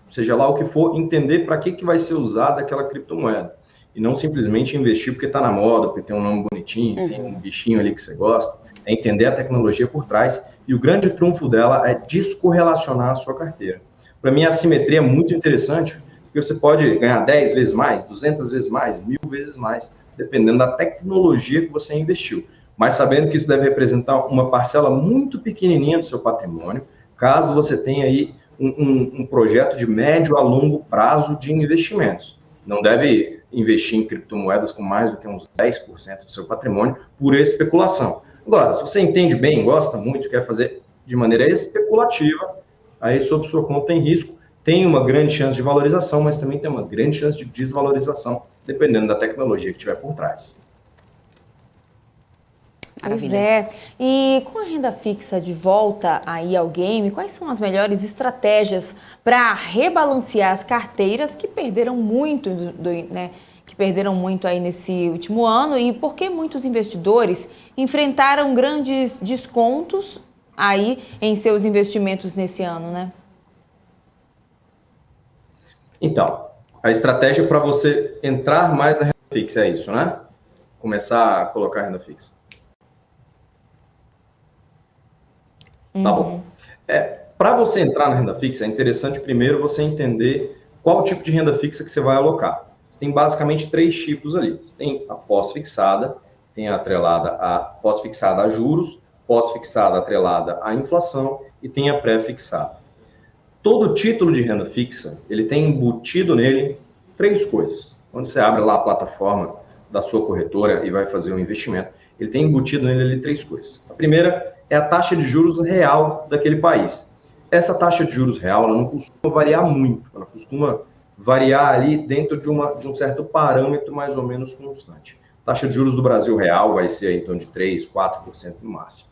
seja lá o que for, entender para que vai ser usada aquela criptomoeda. E não simplesmente investir porque está na moda, porque tem um nome bonitinho, tem um bichinho ali que você gosta. É entender a tecnologia por trás. E o grande trunfo dela é descorrelacionar a sua carteira. Para mim, a assimetria é muito interessante, porque você pode ganhar 10 vezes mais, 200 vezes mais, 1000 vezes mais, dependendo da tecnologia que você investiu. Mas sabendo que isso deve representar uma parcela muito pequenininha do seu patrimônio, caso você tenha aí um projeto de médio a longo prazo de investimentos. Não deve investir em criptomoedas com mais do que uns 10% do seu patrimônio por especulação. Agora, se você entende bem, gosta muito, quer fazer de maneira especulativa, aí sob sua conta tem risco, tem uma grande chance de valorização, mas também tem uma grande chance de desvalorização, dependendo da tecnologia que tiver por trás. Pois é. E com a renda fixa de volta aí ao game, quais são as melhores estratégias para rebalancear as carteiras que perderam muito, que perderam muito aí nesse último ano, e por que muitos investidores enfrentaram grandes descontos aí em seus investimentos nesse ano, né? Então, a estratégia para você entrar mais na renda fixa é isso, né? Começar a colocar renda fixa. Tá bom. Para você entrar na renda fixa, é interessante primeiro você entender qual tipo de renda fixa que você vai alocar. Você tem basicamente 3 tipos ali. Você tem a pós-fixada, tem a atrelada a pós-fixada a juros, pós-fixada atrelada à inflação e tem a pré-fixada. Todo título de renda fixa, ele tem embutido nele 3 coisas. Quando você abre lá a plataforma da sua corretora e vai fazer um investimento, ele tem embutido nele ali 3 coisas. A primeira é a taxa de juros real daquele país. Essa taxa de juros real, ela não costuma variar muito, ela costuma variar ali dentro de um certo parâmetro mais ou menos constante. A taxa de juros do Brasil real vai ser em torno de 3%, 4% no máximo.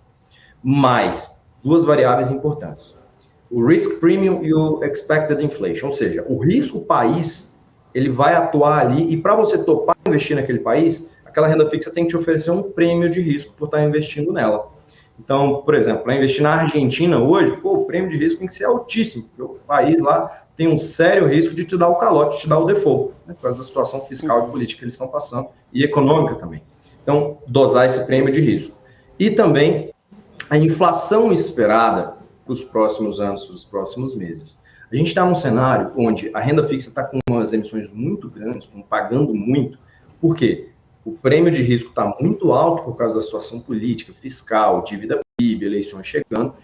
Mas, 2 variáveis importantes. O risk premium e o expected inflation, ou seja, o risco país, ele vai atuar ali e para você topar investir naquele país, aquela renda fixa tem que te oferecer um prêmio de risco por estar investindo nela. Então, por exemplo, para investir na Argentina hoje, o prêmio de risco tem que ser altíssimo, porque o país lá tem um sério risco de te dar o calote, de te dar o default, né, por causa da situação fiscal e política que eles estão passando, e econômica também. Então, dosar esse prêmio de risco. E também a inflação esperada para os próximos anos, para os próximos meses. A A gente está num cenário onde a renda fixa está com umas emissões muito grandes, pagando muito. Por quê? O prêmio de risco está muito alto por causa da situação política, fiscal, dívida PIB, eleições chegando,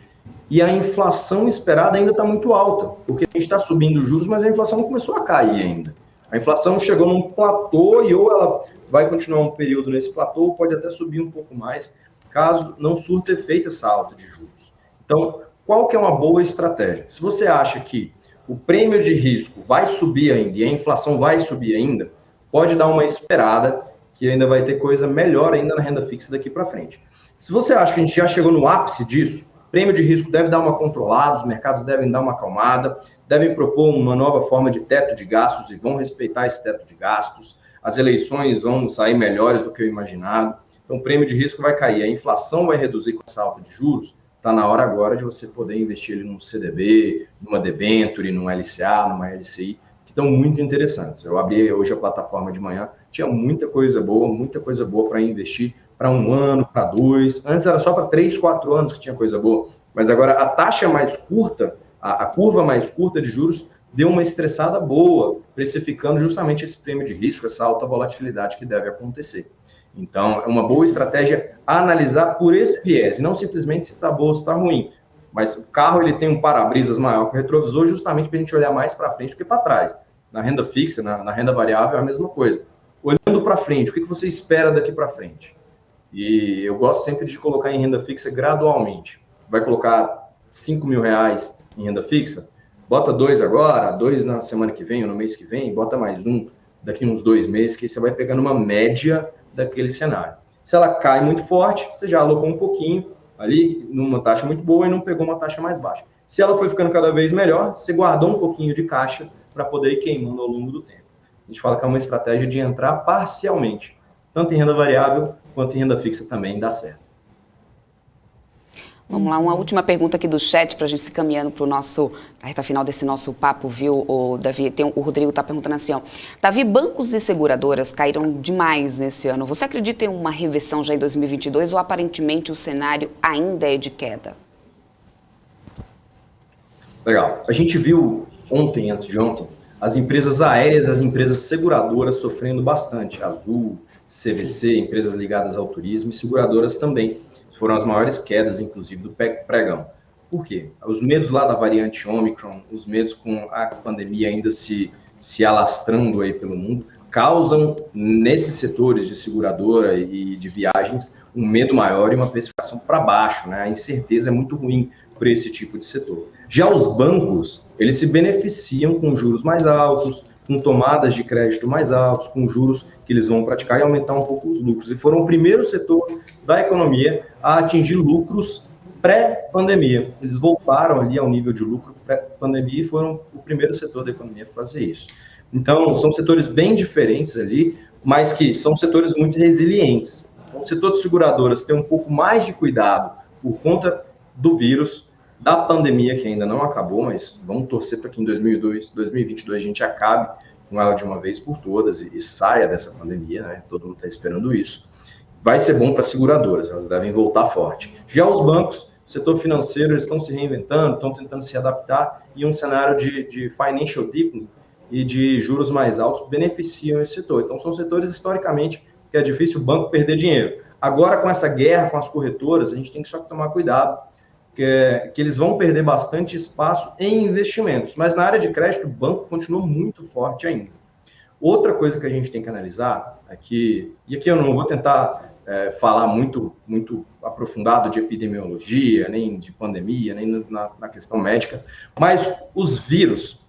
e a inflação esperada ainda está muito alta, porque a gente está subindo os juros, mas a inflação não começou a cair ainda. A inflação chegou num platô e ou ela vai continuar um período nesse platô, ou pode até subir um pouco mais, caso não surta efeito essa alta de juros. Então, qual que é uma boa estratégia? Se você acha que o prêmio de risco vai subir ainda e a inflação vai subir ainda, pode dar uma esperada que ainda vai ter coisa melhor ainda na renda fixa daqui para frente. Se você acha que a gente já chegou no ápice disso, prêmio de risco deve dar uma controlada, os mercados devem dar uma acalmada, devem propor uma nova forma de teto de gastos e vão respeitar esse teto de gastos, as eleições vão sair melhores do que o imaginado, então o prêmio de risco vai cair, a inflação vai reduzir com essa alta de juros, está na hora agora de você poder investir ali num CDB, numa debenture, num LCA, numa LCI, que estão muito interessantes. Eu abri hoje a plataforma de manhã, tinha muita coisa boa para investir para 1 ano, para 2. Antes era só para 3, 4 anos que tinha coisa boa, mas agora a taxa mais curta, a curva mais curta de juros, deu uma estressada boa, precificando justamente esse prêmio de risco, essa alta volatilidade que deve acontecer. Então, é uma boa estratégia analisar por esse viés, e não simplesmente se está bom ou se está ruim. Mas o carro ele tem um para-brisas maior que o retrovisor justamente para a gente olhar mais para frente do que para trás. Na renda fixa, na renda variável é a mesma coisa. Olhando para frente, o que você espera daqui para frente? E eu gosto sempre de colocar em renda fixa gradualmente. Vai colocar R$5.000 em renda fixa? Bota 2 agora, 2 na semana que vem ou no mês que vem, bota mais um daqui uns 2 meses, que você vai pegando uma média daquele cenário. Se ela cai muito forte, você já alocou um pouquinho ali numa taxa muito boa e não pegou uma taxa mais baixa. Se ela foi ficando cada vez melhor, você guardou um pouquinho de caixa para poder ir queimando ao longo do tempo. A gente fala que é uma estratégia de entrar parcialmente, tanto em renda variável quanto em renda fixa também dá certo. Vamos lá, uma última pergunta aqui do chat para a gente se caminhando para a reta final desse nosso papo, viu, Davi? O Rodrigo está perguntando assim, ó. Davi, bancos e seguradoras caíram demais nesse ano. Você acredita em uma reversão já em 2022 ou aparentemente o cenário ainda é de queda? Legal. A gente viu ontem, antes de ontem, as empresas aéreas, as empresas seguradoras sofrendo bastante. Azul, CVC, Sim. Empresas ligadas ao turismo e seguradoras também. Foram as maiores quedas, inclusive, do pregão. Por quê? Os medos lá da variante Omicron, os medos com a pandemia ainda se alastrando aí pelo mundo, causam, nesses setores de seguradora e de viagens, um medo maior e uma precificação para baixo, né? A incerteza é muito ruim para esse tipo de setor. Já os bancos, eles se beneficiam com juros mais altos, com tomadas de crédito mais altos, com juros que eles vão praticar e aumentar um pouco os lucros. E foram o primeiro setor da economia a atingir lucros pré-pandemia. Eles voltaram ali ao nível de lucro pré-pandemia e foram o primeiro setor da economia a fazer isso. Então, são setores bem diferentes ali, mas que são setores muito resilientes. Então, o setor de seguradoras tem um pouco mais de cuidado por conta do vírus, da pandemia, que ainda não acabou, mas vamos torcer para que em 2022 a gente acabe com ela de uma vez por todas e saia dessa pandemia, né? Todo mundo está esperando isso. Vai ser bom para as seguradoras, elas devem voltar forte. Já os bancos, o setor financeiro, eles estão se reinventando, estão tentando se adaptar e um cenário de financial deepening e de juros mais altos beneficiam esse setor. Então, são setores, historicamente, que é difícil o banco perder dinheiro. Agora, com essa guerra com as corretoras, a gente tem que só tomar cuidado, que eles vão perder bastante espaço em investimentos. Mas na área de crédito, o banco continua muito forte ainda. Outra coisa que a gente tem que analisar aqui, e aqui eu não vou tentar falar muito aprofundado de epidemiologia, nem de pandemia, nem na questão médica, mas os vírus,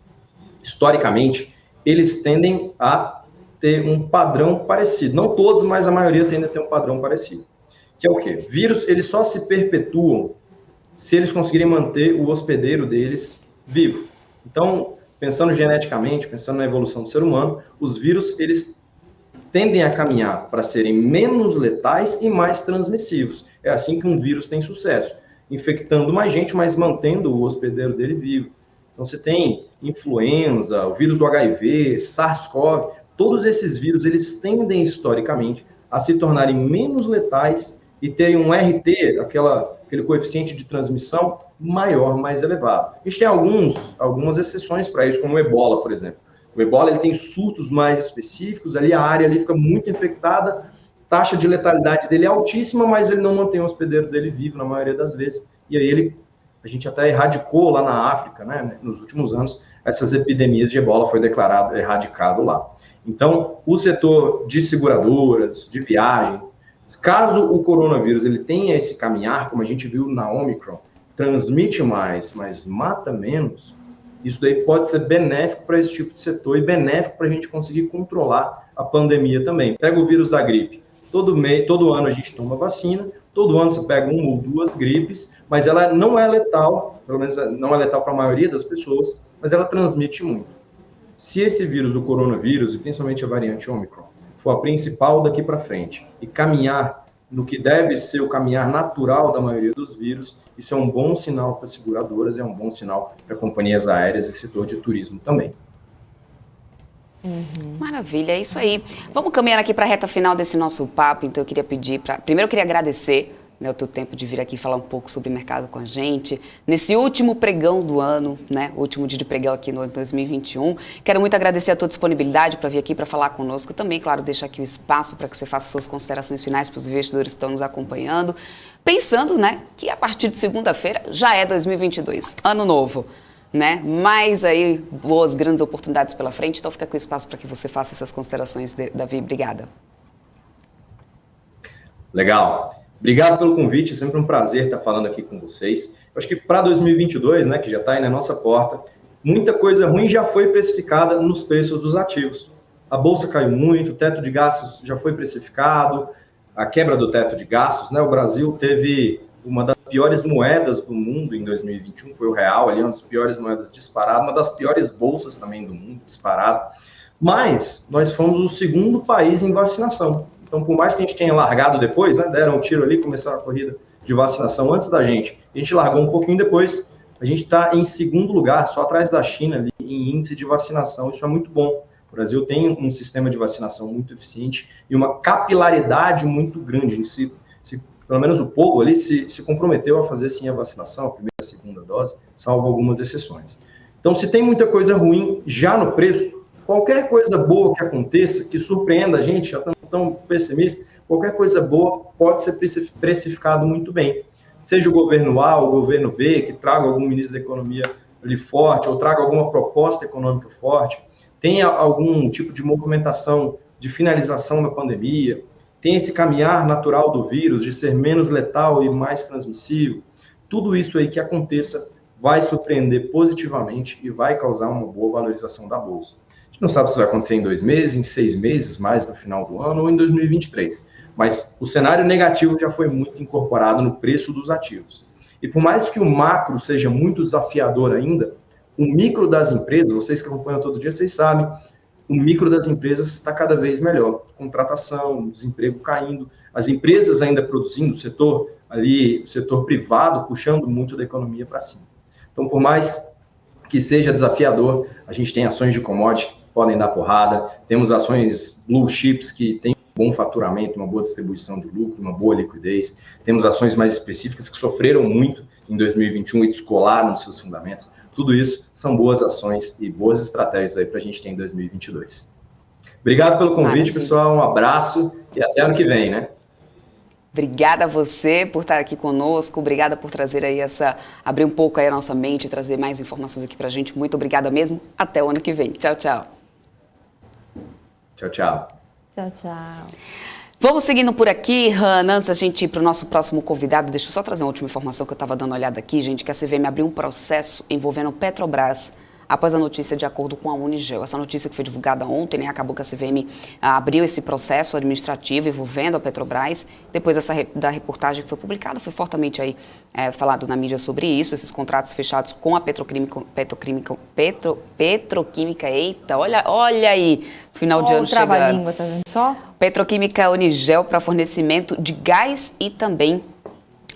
historicamente, eles tendem a ter um padrão parecido. Não todos, mas a maioria tende a ter um padrão parecido. Que é o quê? Vírus, eles só se perpetuam se eles conseguirem manter o hospedeiro deles vivo. Então, pensando geneticamente, pensando na evolução do ser humano, os vírus, eles tendem a caminhar para serem menos letais e mais transmissivos. É assim que um vírus tem sucesso, infectando mais gente, mas mantendo o hospedeiro dele vivo. Então, você tem influenza, o vírus do HIV, SARS-CoV, todos esses vírus, eles tendem historicamente a se tornarem menos letais e terem um RT, aquela aquele coeficiente de transmissão maior, mais elevado. A gente tem algumas exceções para isso, como o ebola, por exemplo. O ebola ele tem surtos mais específicos, ali a área ali fica muito infectada, taxa de letalidade dele é altíssima, mas ele não mantém o hospedeiro dele vivo na maioria das vezes, e aí a gente até erradicou lá na África, né, nos últimos anos, essas epidemias de ebola foi declarado erradicado lá. Então, o setor de seguradoras, de viagem, caso o coronavírus ele tenha esse caminhar, como a gente viu na Omicron, transmite mais, mas mata menos, isso daí pode ser benéfico para esse tipo de setor e benéfico para a gente conseguir controlar a pandemia também. Pega o vírus da gripe. Todo ano a gente toma vacina, todo ano você pega 1 ou 2 gripes, mas ela não é letal, pelo menos não é letal para a maioria das pessoas, mas ela transmite muito. Se esse vírus do coronavírus, e principalmente a variante Omicron, for a principal daqui para frente e caminhar no que deve ser o caminhar natural da maioria dos vírus, isso é um bom sinal para seguradoras, é um bom sinal para companhias aéreas e setor de turismo também. Maravilha, é isso aí. Vamos caminhar aqui para a reta final desse nosso papo, então eu queria pedir para... Primeiro eu queria agradecer, né, o teu tempo de vir aqui falar um pouco sobre mercado com a gente, nesse último pregão do ano, né, último dia de pregão aqui no 2021. Quero muito agradecer a tua disponibilidade para vir aqui para falar conosco também, claro, deixar aqui o espaço para que você faça suas considerações finais para os investidores que estão nos acompanhando, pensando, né, que a partir de segunda-feira já é 2022, ano novo, né, mais aí boas, grandes oportunidades pela frente, então fica com o espaço para que você faça essas considerações, Davi, obrigada. Legal. Obrigado pelo convite, é sempre um prazer estar falando aqui com vocês. Eu acho que para 2022, né, que já está aí na nossa porta, muita coisa ruim já foi precificada nos preços dos ativos. A bolsa caiu muito, o teto de gastos já foi precificado, a quebra do teto de gastos, né, o Brasil teve uma das piores moedas do mundo em 2021, foi o real, ali uma das piores moedas disparado, uma das piores bolsas também do mundo disparado, mas nós fomos o segundo país em vacinação. Então, por mais que a gente tenha largado depois, né, deram um tiro ali, começaram a corrida de vacinação antes da gente, a gente largou um pouquinho depois, a gente está em segundo lugar, só atrás da China, ali, em índice de vacinação, isso é muito bom. O Brasil tem um sistema de vacinação muito eficiente e uma capilaridade muito grande. Pelo menos o povo ali se comprometeu a fazer sim a vacinação, a primeira e a segunda dose, salvo algumas exceções. Então, se tem muita coisa ruim já no preço, qualquer coisa boa que aconteça, que surpreenda a gente, já estamos tão pessimistas, qualquer coisa boa pode ser precificado muito bem. Seja o governo A ou o governo B, que traga algum ministro da economia ali forte, ou traga alguma proposta econômica forte, tenha algum tipo de movimentação de finalização da pandemia, tem esse caminhar natural do vírus de ser menos letal e mais transmissível, tudo isso aí que aconteça vai surpreender positivamente e vai causar uma boa valorização da bolsa. A gente não sabe se vai acontecer em 2 meses, em 6 meses, mais no final do ano ou em 2023, mas o cenário negativo já foi muito incorporado no preço dos ativos. E por mais que o macro seja muito desafiador ainda, o micro das empresas, vocês que acompanham todo dia, vocês sabem, o micro das empresas está cada vez melhor. Contratação, desemprego caindo, as empresas ainda produzindo, o setor privado puxando muito da economia para cima. Então, por mais que seja desafiador, a gente tem ações de commodity que podem dar porrada, temos ações blue chips que têm um bom faturamento, uma boa distribuição de lucro, uma boa liquidez, temos ações mais específicas que sofreram muito em 2021 e descolaram nos seus fundamentos. Tudo isso são boas ações e boas estratégias aí para a gente ter em 2022. Obrigado pelo convite, pessoal. Um abraço e até ano que vem, né? Obrigada a você por estar aqui conosco, obrigada por trazer aí abrir um pouco aí a nossa mente, trazer mais informações aqui pra gente. Muito obrigada mesmo. Até o ano que vem. Tchau, tchau. Tchau, tchau. Tchau, tchau. Vamos seguindo por aqui, Hannah, antes da gente ir para o nosso próximo convidado, deixa eu só trazer uma última informação que eu estava dando uma olhada aqui, gente, que a CVM abriu um processo envolvendo Petrobras após a notícia de acordo com a Unigel. Essa notícia que foi divulgada ontem, né, acabou que a CVM abriu esse processo administrativo envolvendo a Petrobras. Depois da reportagem que foi publicada, foi fortemente aí falado na mídia sobre isso, esses contratos fechados com a Petroquímica, eita, olha aí, final de ano chegando. Trava-língua, tá vendo só? Petroquímica Unigel para fornecimento de gás e também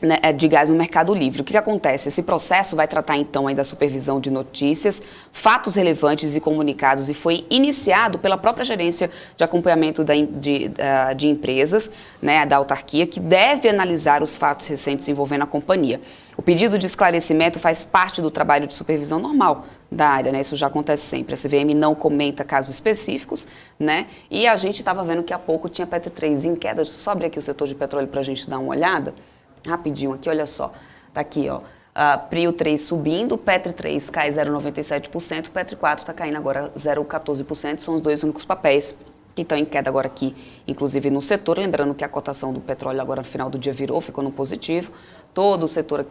né, de gás no Mercado Livre. O que acontece? Esse processo vai tratar então aí da supervisão de notícias, fatos relevantes e comunicados, e foi iniciado pela própria gerência de acompanhamento de empresas, né, da autarquia, que deve analisar os fatos recentes envolvendo a companhia. O pedido de esclarecimento faz parte do trabalho de supervisão normal da área, né? Isso já acontece sempre. A CVM não comenta casos específicos, né? E a gente estava vendo que há pouco tinha PT3 em queda. Deixa eu só abrir aqui o setor de petróleo para a gente dar uma olhada. Rapidinho aqui, olha só. Tá aqui, ó. Prio 3 subindo, Petro 3 cai 0,97%, Petro 4 está caindo agora 0,14%. São os dois únicos papéis que estão em queda agora aqui, inclusive no setor. Lembrando que a cotação do petróleo agora no final do dia virou, ficou no positivo. Todo o setor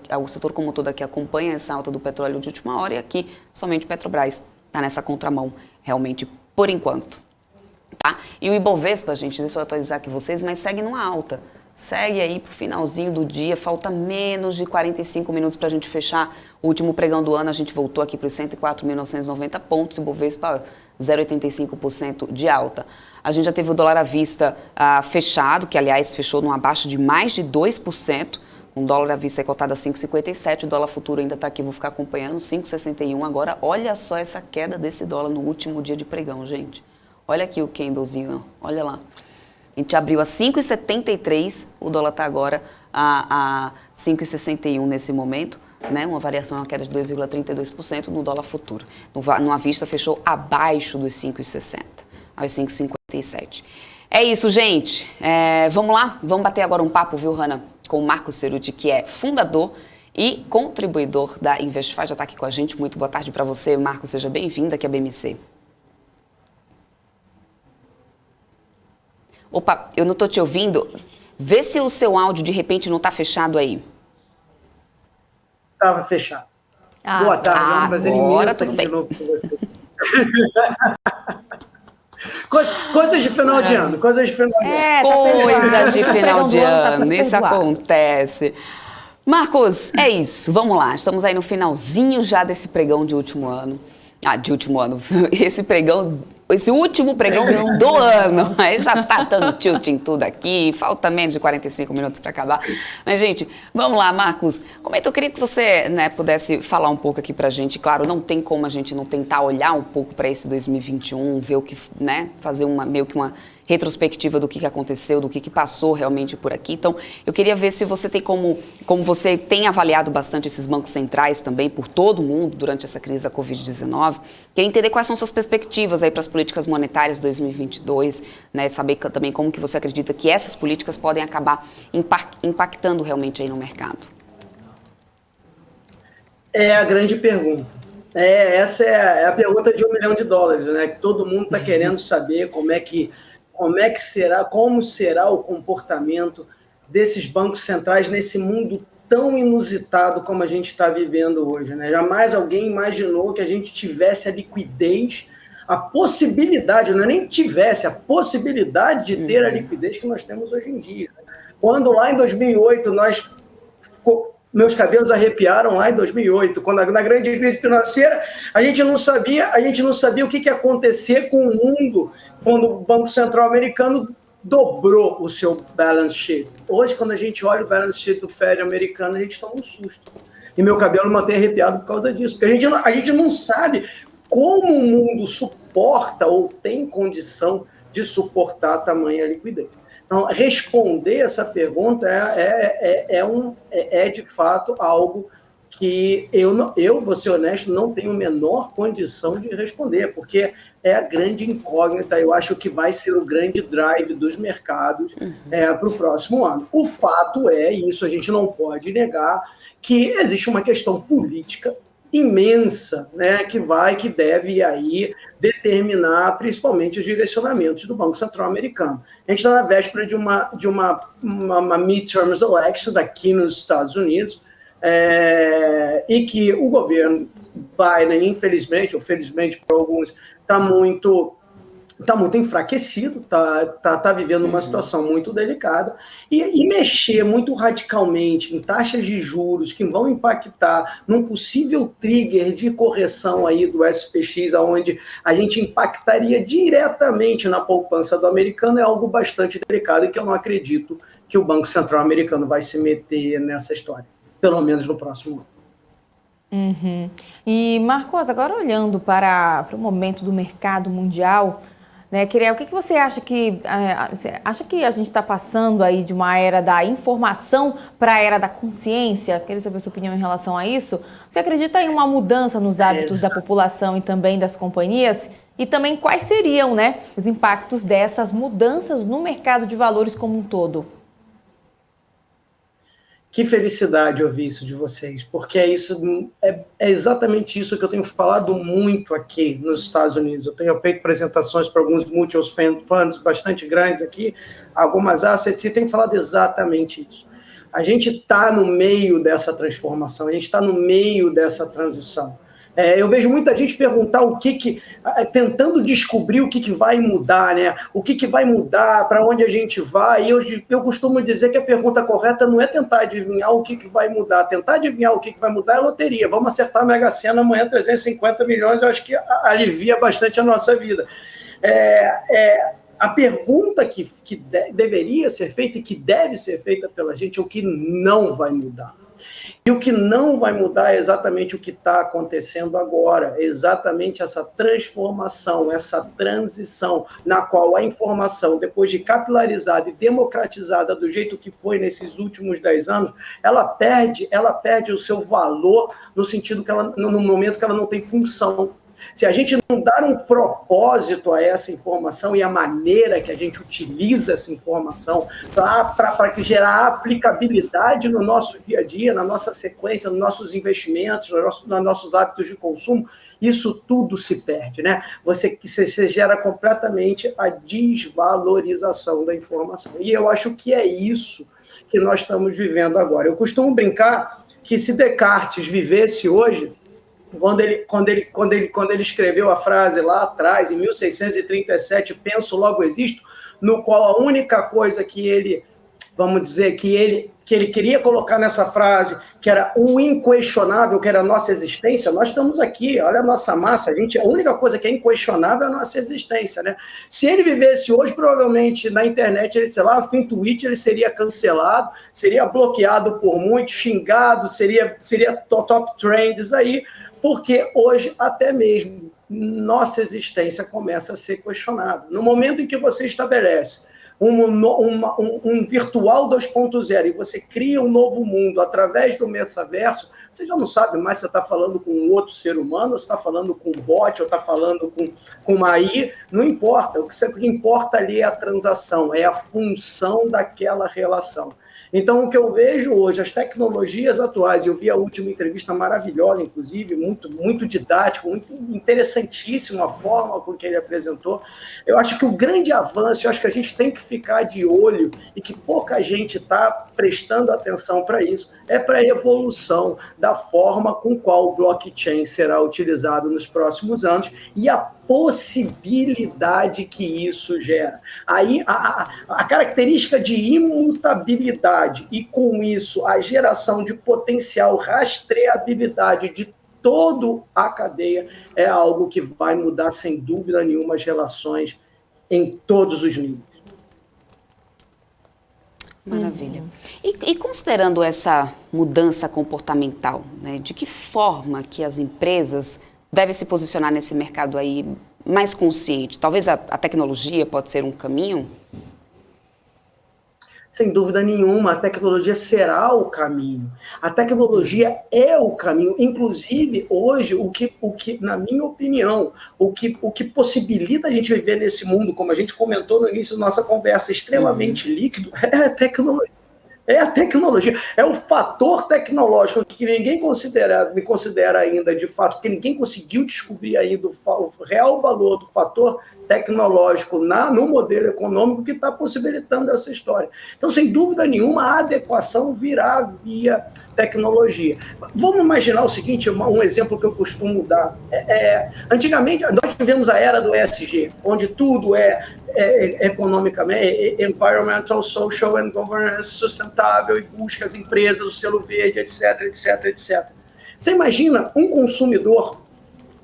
como todo aqui acompanha essa alta do petróleo de última hora, e aqui somente Petrobras está nessa contramão, realmente, por enquanto. Tá? E o Ibovespa, gente, deixa eu atualizar aqui vocês, mas segue numa alta. Segue aí pro finalzinho do dia, falta menos de 45 minutos para a gente fechar o último pregão do ano. A gente voltou aqui para os 104.990 pontos, Ibovespa 0,85% de alta. A gente já teve o dólar à vista fechado, que aliás fechou numa baixa de mais de 2%. Um dólar à vista é cotado a 5,57, o dólar futuro ainda está aqui, vou ficar acompanhando, 5,61. Agora, olha só essa queda desse dólar no último dia de pregão, gente. Olha aqui o candlezinho, olha lá. A gente abriu a 5,73, o dólar está agora a 5,61 nesse momento, né? Uma variação, uma queda de 2,32% no dólar futuro. No à vista fechou abaixo dos 5,60, aos 5,57. É isso, gente. Vamos lá? Vamos bater agora um papo, viu, Hanna? Com o Marcos Cerutti, que é fundador e contribuidor da Investify, já está aqui com a gente. Muito boa tarde para você, Marcos. Seja bem-vindo aqui à BMC. Opa, eu não estou te ouvindo. Vê se o seu áudio, de repente, não está fechado aí. Estava fechado. Boa tarde, é um prazer imenso tudo bem. De novo com você. Coisas de final de ano, coisas de final de ano. Coisas de final de ano, tá isso acontece. Marcos, é isso, vamos lá. Estamos aí no finalzinho já desse pregão de último ano. De último ano. Esse último pregão do ano. Aí já tá dando tilt em tudo aqui, falta menos de 45 minutos para acabar. Mas, gente, vamos lá, Marcos. Eu queria que você, né, pudesse falar um pouco aqui pra gente. Claro, não tem como a gente não tentar olhar um pouco para esse 2021, ver o que, né, fazer meio que uma retrospectiva do que aconteceu, do que passou realmente por aqui. Então, eu queria ver se você tem como você tem avaliado bastante esses bancos centrais também, por todo o mundo, durante essa crise da Covid-19. Queria entender quais são suas perspectivas aí para as políticas monetárias 2022, né? Saber também como que você acredita que essas políticas podem acabar impactando realmente aí no mercado. É a grande pergunta. Essa é a pergunta de $1 milhão, né? Que todo mundo está querendo saber como será o comportamento desses bancos centrais nesse mundo tão inusitado como a gente está vivendo hoje, né? Jamais alguém imaginou que a gente tivesse a liquidez, a possibilidade, não é nem tivesse, a possibilidade de ter a liquidez que nós temos hoje em dia. Quando lá em 2008, meus cabelos arrepiaram lá em 2008, quando na grande crise financeira, a gente não sabia o que ia acontecer com o mundo quando o Banco Central americano dobrou o seu balance sheet. Hoje, quando a gente olha o balance sheet do Fed americano, a gente toma um susto. E meu cabelo mantém arrepiado por causa disso, porque a gente não sabe como o mundo suporta ou tem condição de suportar tamanha liquidez. Então, responder essa pergunta é de fato algo que eu, vou ser honesto, não tenho a menor condição de responder, porque é a grande incógnita, eu acho que vai ser o grande drive dos mercados para o próximo ano. O fato e isso a gente não pode negar, que existe uma questão política imensa, né, que deve aí determinar principalmente os direcionamentos do Banco Central americano. A gente está na véspera de uma midterms election aqui nos Estados Unidos, e que o governo Biden, infelizmente, ou felizmente para alguns, está muito está muito enfraquecido, está vivendo uma situação muito delicada, e mexer muito radicalmente em taxas de juros que vão impactar num possível trigger de correção aí do SPX, onde a gente impactaria diretamente na poupança do americano, é algo bastante delicado e que eu não acredito que o Banco Central americano vai se meter nessa história, pelo menos no próximo ano. Uhum. E, Marcos, agora olhando para o momento do mercado mundial, né, o que você acha que a gente está passando aí de uma era da informação para a era da consciência? Queria saber a sua opinião em relação a isso. Você acredita em uma mudança nos hábitos da população e também das companhias? E também quais seriam, né, os impactos dessas mudanças no mercado de valores como um todo? Que felicidade ouvir isso de vocês, porque é exatamente isso que eu tenho falado muito aqui nos Estados Unidos. Eu tenho feito apresentações para alguns mutual funds bastante grandes aqui, algumas assets, e tenho falado exatamente isso. A gente está no meio dessa transformação, a gente está no meio dessa transição. Eu vejo muita gente perguntar tentando descobrir o que vai mudar, né? O que vai mudar, para onde a gente vai. E eu costumo dizer que a pergunta correta não é tentar adivinhar o que vai mudar. Tentar adivinhar o que vai mudar é loteria. Vamos acertar a Mega Sena amanhã, 350 milhões, eu acho que alivia bastante a nossa vida. A pergunta que deveria ser feita e que deve ser feita pela gente é o que não vai mudar. E o que não vai mudar é exatamente o que está acontecendo agora, é exatamente essa transformação, essa transição, na qual a informação, depois de capilarizada e democratizada do jeito que foi nesses últimos 10 anos, ela perde o seu valor no sentido que no momento que ela não tem função. Se a gente não dar um propósito a essa informação e a maneira que a gente utiliza essa informação para gerar aplicabilidade no nosso dia a dia, na nossa sequência, nos nossos investimentos, nos nossos hábitos de consumo, isso tudo se perde, né? Você gera completamente a desvalorização da informação. E eu acho que é isso que nós estamos vivendo agora. Eu costumo brincar que se Descartes vivesse hoje, quando ele escreveu a frase lá atrás, em 1637, penso, logo existo, no qual a única coisa que ele, vamos dizer, que ele queria colocar nessa frase, que era o inquestionável, que era a nossa existência, nós estamos aqui, olha a nossa massa, a única coisa que é inquestionável é a nossa existência, né? Se ele vivesse hoje, provavelmente na internet, ele, sei lá, em tweet, ele seria cancelado, seria bloqueado por muitos, xingado, seria top trends aí, porque hoje até mesmo nossa existência começa a ser questionada. No momento em que você estabelece um virtual 2.0 e você cria um novo mundo através do metaverso, você já não sabe mais se você está falando com um outro ser humano, ou se está falando com um bot, ou está falando com uma AI, não importa. O que importa ali é a transação, é a função daquela relação. Então, o que eu vejo hoje, as tecnologias atuais, eu vi a última entrevista maravilhosa, inclusive, muito, muito didático, muito interessantíssima a forma com que ele apresentou. Eu acho que o grande avanço, eu acho que a gente tem que ficar de olho e que pouca gente está prestando atenção para isso, é para a evolução da forma com qual o blockchain será utilizado nos próximos anos e a possibilidade que isso gera. Aí, a característica de imutabilidade e, com isso, a geração de potencial rastreabilidade de toda a cadeia é algo que vai mudar, sem dúvida nenhuma, as relações em todos os níveis. Maravilha. E considerando essa mudança comportamental, né, de que forma que as empresas devem se posicionar nesse mercado aí mais consciente? Talvez a tecnologia pode ser um caminho? Sem dúvida nenhuma, a tecnologia será o caminho. A tecnologia é o caminho. Inclusive, hoje, o que na minha opinião, o que possibilita a gente viver nesse mundo, como a gente comentou no início da nossa conversa, extremamente líquido, é a tecnologia. É a tecnologia, é o fator tecnológico que ninguém considera ainda de fato, que ninguém conseguiu descobrir ainda o real valor do fator tecnológico no modelo econômico que está possibilitando essa história. Então, sem dúvida nenhuma, a adequação virá via tecnologia. Vamos imaginar o seguinte, um exemplo que eu costumo dar. Antigamente, nós tivemos a era do ESG, onde tudo é economicamente, environmental, social and governance, sustentável, e busca as empresas, o selo verde, etc, etc, etc. Você imagina um consumidor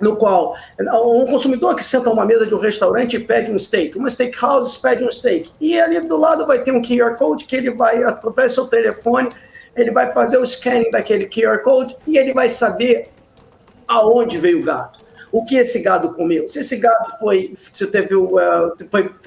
no qual um consumidor que senta a uma mesa de um restaurante e pede um steak, uma steakhouse pede um steak, e ali do lado vai ter um QR Code que ele vai, através do seu telefone, ele vai fazer o scanning daquele QR Code e ele vai saber aonde veio o gado, o que esse gado comeu, se esse gado foi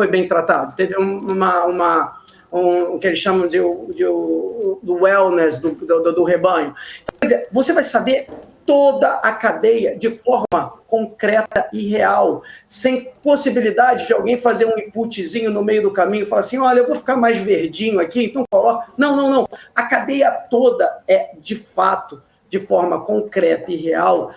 bem tratado, teve o que eles chamam do wellness do rebanho. Quer dizer, você vai saber toda a cadeia de forma concreta e real, sem possibilidade de alguém fazer um inputzinho no meio do caminho e falar assim, olha, eu vou ficar mais verdinho aqui, então coloca. Não. A cadeia toda é, de fato, de forma concreta e real,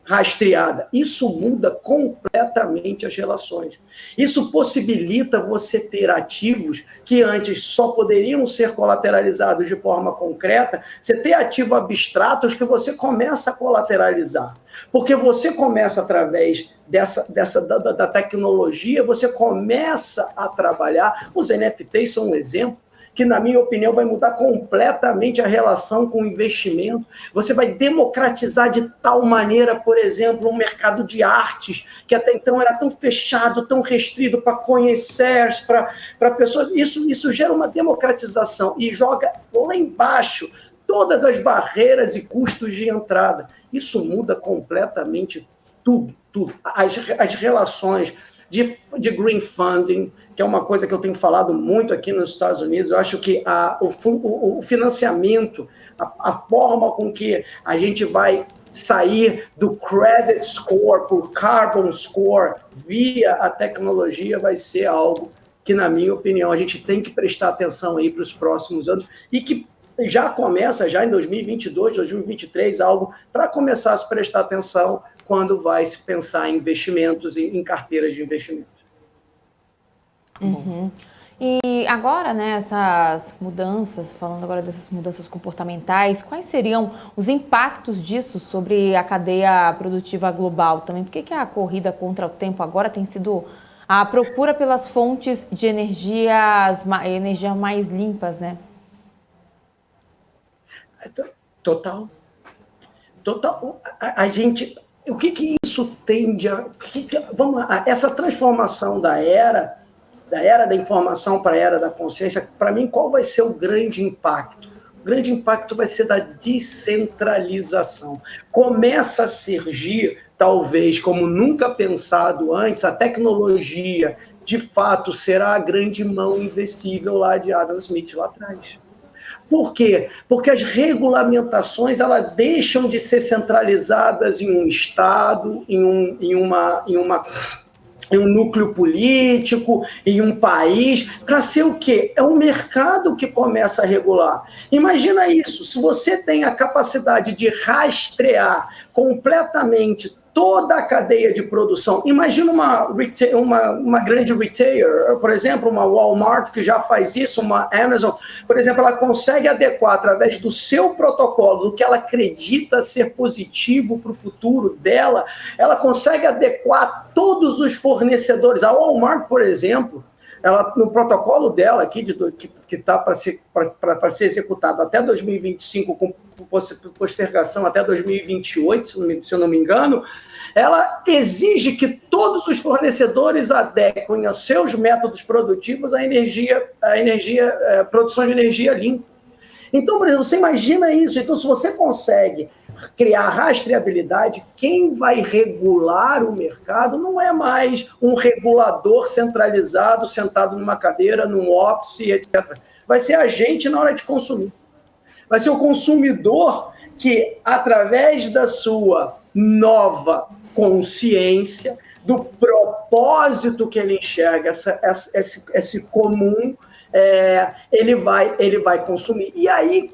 rastreada. Isso muda completamente as relações. Isso possibilita você ter ativos que antes só poderiam ser colateralizados de forma concreta, você ter ativos abstratos que você começa a colateralizar. Porque você começa, através da tecnologia, você começa a trabalhar. Os NFTs são um exemplo que, na minha opinião, vai mudar completamente a relação com o investimento. Você vai democratizar de tal maneira, por exemplo, um mercado de artes, que até então era tão fechado, tão restrito para conhecers, para pessoas. Isso gera uma democratização e joga lá embaixo todas as barreiras e custos de entrada. Isso muda completamente tudo. As relações de green funding, que é uma coisa que eu tenho falado muito aqui nos Estados Unidos. Eu acho que o financiamento, a forma com que a gente vai sair do credit score para o carbon score via a tecnologia vai ser algo que, na minha opinião, a gente tem que prestar atenção aí para os próximos anos e que já começa, já em 2022, 2023, algo para começar a se prestar atenção quando vai se pensar em investimentos, em carteiras de investimentos. Uhum. E agora, né, essas mudanças, falando agora dessas mudanças comportamentais, quais seriam os impactos disso sobre a cadeia produtiva global também? Por que a corrida contra o tempo agora tem sido a procura pelas fontes de energia mais limpas, né? Total. A gente... O que isso tende a... Vamos lá, essa transformação da era da informação para a era da consciência, para mim, qual vai ser o grande impacto? O grande impacto vai ser da descentralização. Começa a surgir, talvez, como nunca pensado antes, a tecnologia, de fato, será a grande mão invencível lá de Adam Smith lá atrás. Por quê? Porque as regulamentações elas deixam de ser centralizadas em um Estado, em um núcleo político, em um país, para ser o quê? É o mercado que começa a regular. Imagina isso, se você tem a capacidade de rastrear completamente toda a cadeia de produção. Imagina uma grande retailer, por exemplo, uma Walmart que já faz isso, uma Amazon, por exemplo, ela consegue adequar através do seu protocolo, do que ela acredita ser positivo para o futuro dela, ela consegue adequar todos os fornecedores. A Walmart, por exemplo, ela, no protocolo dela aqui, que está para ser executado até 2025, com postergação até 2028, se eu não me engano, ela exige que todos os fornecedores adequem aos seus métodos produtivos a produção de energia limpa. Então, por exemplo, você imagina isso. Então, se você consegue criar rastreabilidade, quem vai regular o mercado não é mais um regulador centralizado, sentado numa cadeira, num office, etc. Vai ser a gente na hora de consumir. Vai ser o consumidor que, através da sua nova consciência, do propósito que ele enxerga, esse comum, ele vai consumir. E aí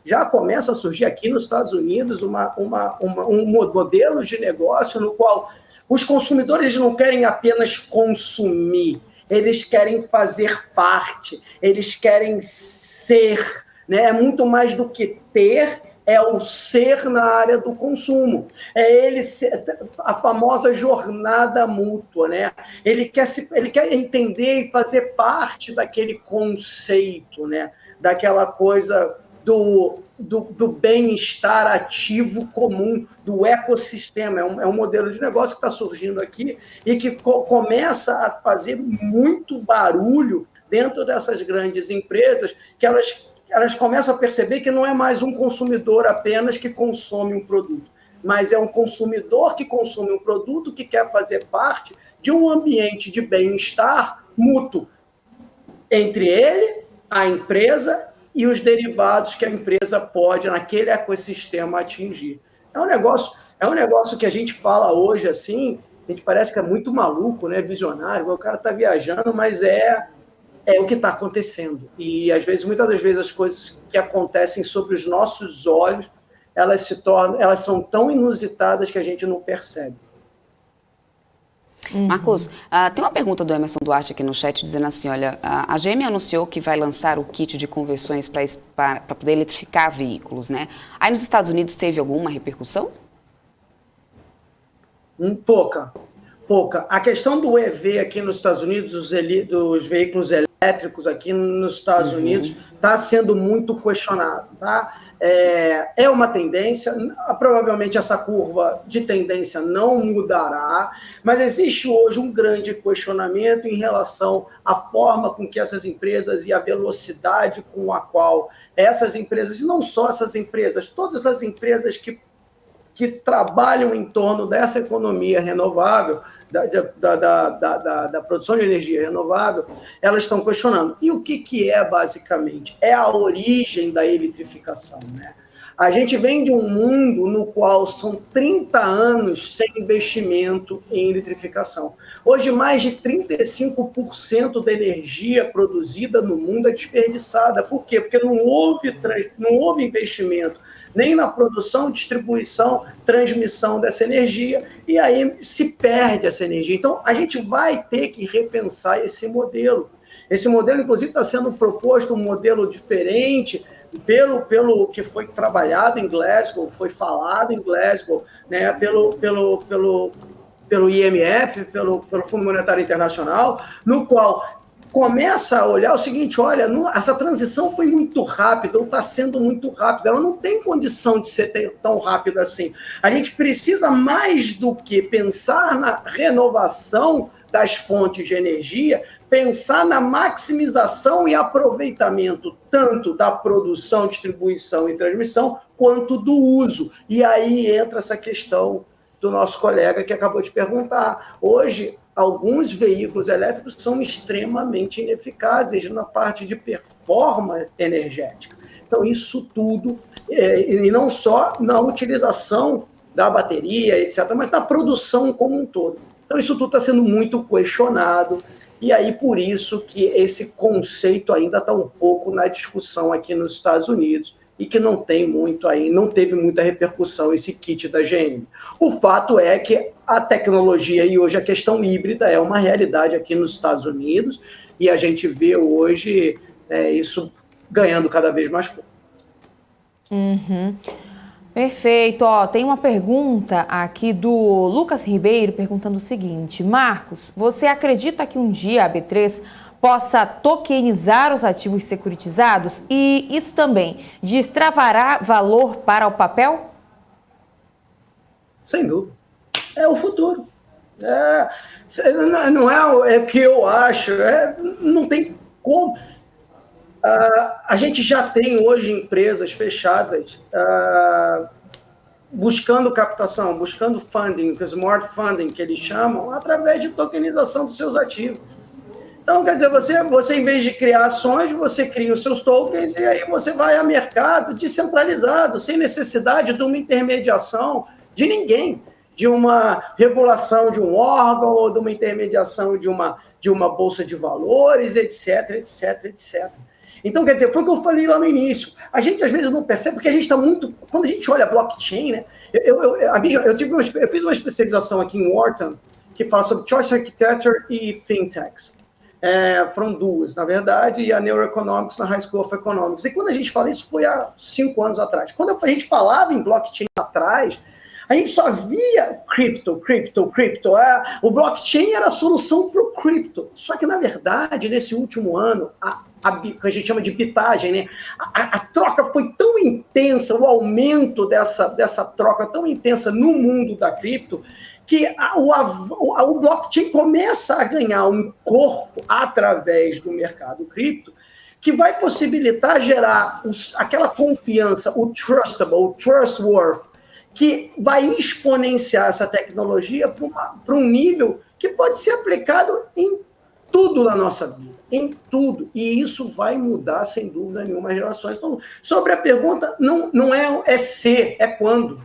já começa a surgir aqui nos Estados Unidos um modelo de negócio no qual os consumidores não querem apenas consumir, eles querem fazer parte, eles querem ser, né? É muito mais do que ter, é o ser na área do consumo. A famosa jornada mútua, né? Ele quer entender e fazer parte daquele conceito, né? Daquela coisa do bem-estar ativo comum, do ecossistema. É um modelo de negócio que está surgindo aqui e que começa a fazer muito barulho dentro dessas grandes empresas, que elas começam a perceber que não é mais um consumidor apenas que consome um produto, mas é um consumidor que consome um produto que quer fazer parte de um ambiente de bem-estar mútuo entre ele, a empresa e os derivados que a empresa pode, naquele ecossistema, atingir. É um negócio que a gente fala hoje assim, a gente parece que é muito maluco, né, visionário, o cara está viajando, mas é o que está acontecendo. E, muitas das vezes, as coisas que acontecem sob os nossos olhos, elas são tão inusitadas que a gente não percebe. Marcos, tem uma pergunta do Emerson Duarte aqui no chat, dizendo assim, olha, a GM anunciou que vai lançar o kit de conversões para poder eletrificar veículos, né? Aí nos Estados Unidos teve alguma repercussão? Pouca. A questão do EV aqui nos Estados Unidos, dos veículos elétricos aqui nos Estados Unidos, está sendo muito questionado, tá? É uma tendência, provavelmente essa curva de tendência não mudará, mas existe hoje um grande questionamento em relação à forma com que essas empresas e a velocidade com a qual essas empresas, e não só essas empresas, todas as empresas que trabalham em torno dessa economia renovável, da produção de energia renovável, elas estão questionando. E o que é, basicamente? É a origem da eletrificação, né? A gente vem de um mundo no qual são 30 anos sem investimento em eletrificação. Hoje, mais de 35% da energia produzida no mundo é desperdiçada. Por quê? Porque não houve investimento nem na produção, distribuição, transmissão dessa energia, e aí se perde essa energia. Então, a gente vai ter que repensar esse modelo. Esse modelo, inclusive, está sendo proposto um modelo diferente pelo que foi trabalhado em Glasgow, foi falado em Glasgow, né, pelo IMF, pelo Fundo Monetário Internacional, no qual começa a olhar o seguinte, olha, essa transição foi muito rápida, ou está sendo muito rápida, ela não tem condição de ser tão rápida assim. A gente precisa mais do que pensar na renovação das fontes de energia, pensar na maximização e aproveitamento tanto da produção, distribuição e transmissão, quanto do uso. E aí entra essa questão do nosso colega que acabou de perguntar. Hoje, alguns veículos elétricos são extremamente ineficazes na parte de performance energética. Então, isso tudo, e não só na utilização da bateria, etc., mas na produção como um todo. Então, isso tudo está sendo muito questionado, e aí por isso que esse conceito ainda está um pouco na discussão aqui nos Estados Unidos, e que não teve muita repercussão esse kit da GM. O fato é que a tecnologia e hoje a questão híbrida é uma realidade aqui nos Estados Unidos, e a gente vê hoje isso ganhando cada vez mais corpo. Perfeito. Tem uma pergunta aqui do Lucas Ribeiro perguntando o seguinte: Marcos, você acredita que um dia a B3 possa tokenizar os ativos securitizados e isso também destravará valor para o papel? Sem dúvida. É o futuro. Não é o que eu acho. Não tem como. A gente já tem hoje empresas fechadas buscando captação, buscando funding, smart funding, que eles chamam, através de tokenização dos seus ativos. Então, quer dizer, você em vez de criar ações, você cria os seus tokens e aí você vai a mercado descentralizado, sem necessidade de uma intermediação de ninguém. de uma regulação de um órgão ou de uma intermediação de uma bolsa de valores, etc, etc, etc. Então, quer dizer, foi o que eu falei lá no início. A gente, às vezes, não percebe, porque a gente está muito... Quando a gente olha blockchain, né? Eu fiz uma especialização aqui em Wharton, que fala sobre Choice Architecture e Fintechs. Foram duas, na verdade, e a Neuroeconomics na High School of Economics. E quando a gente fala isso, foi há 5 anos atrás. Quando a gente falava em blockchain atrás, a gente só via cripto. O blockchain era a solução para o cripto. Só que, na verdade, nesse último ano, que a gente chama de bitagem, né? A troca foi tão intensa, o aumento dessa troca tão intensa no mundo da cripto, que o blockchain começa a ganhar um corpo através do mercado cripto, que vai possibilitar gerar aquela confiança, o trustable, o trustworthy, que vai exponenciar essa tecnologia para um nível que pode ser aplicado em tudo na nossa vida, em tudo. E isso vai mudar, sem dúvida nenhuma, as relações. Então, sobre a pergunta, não é se, é quando.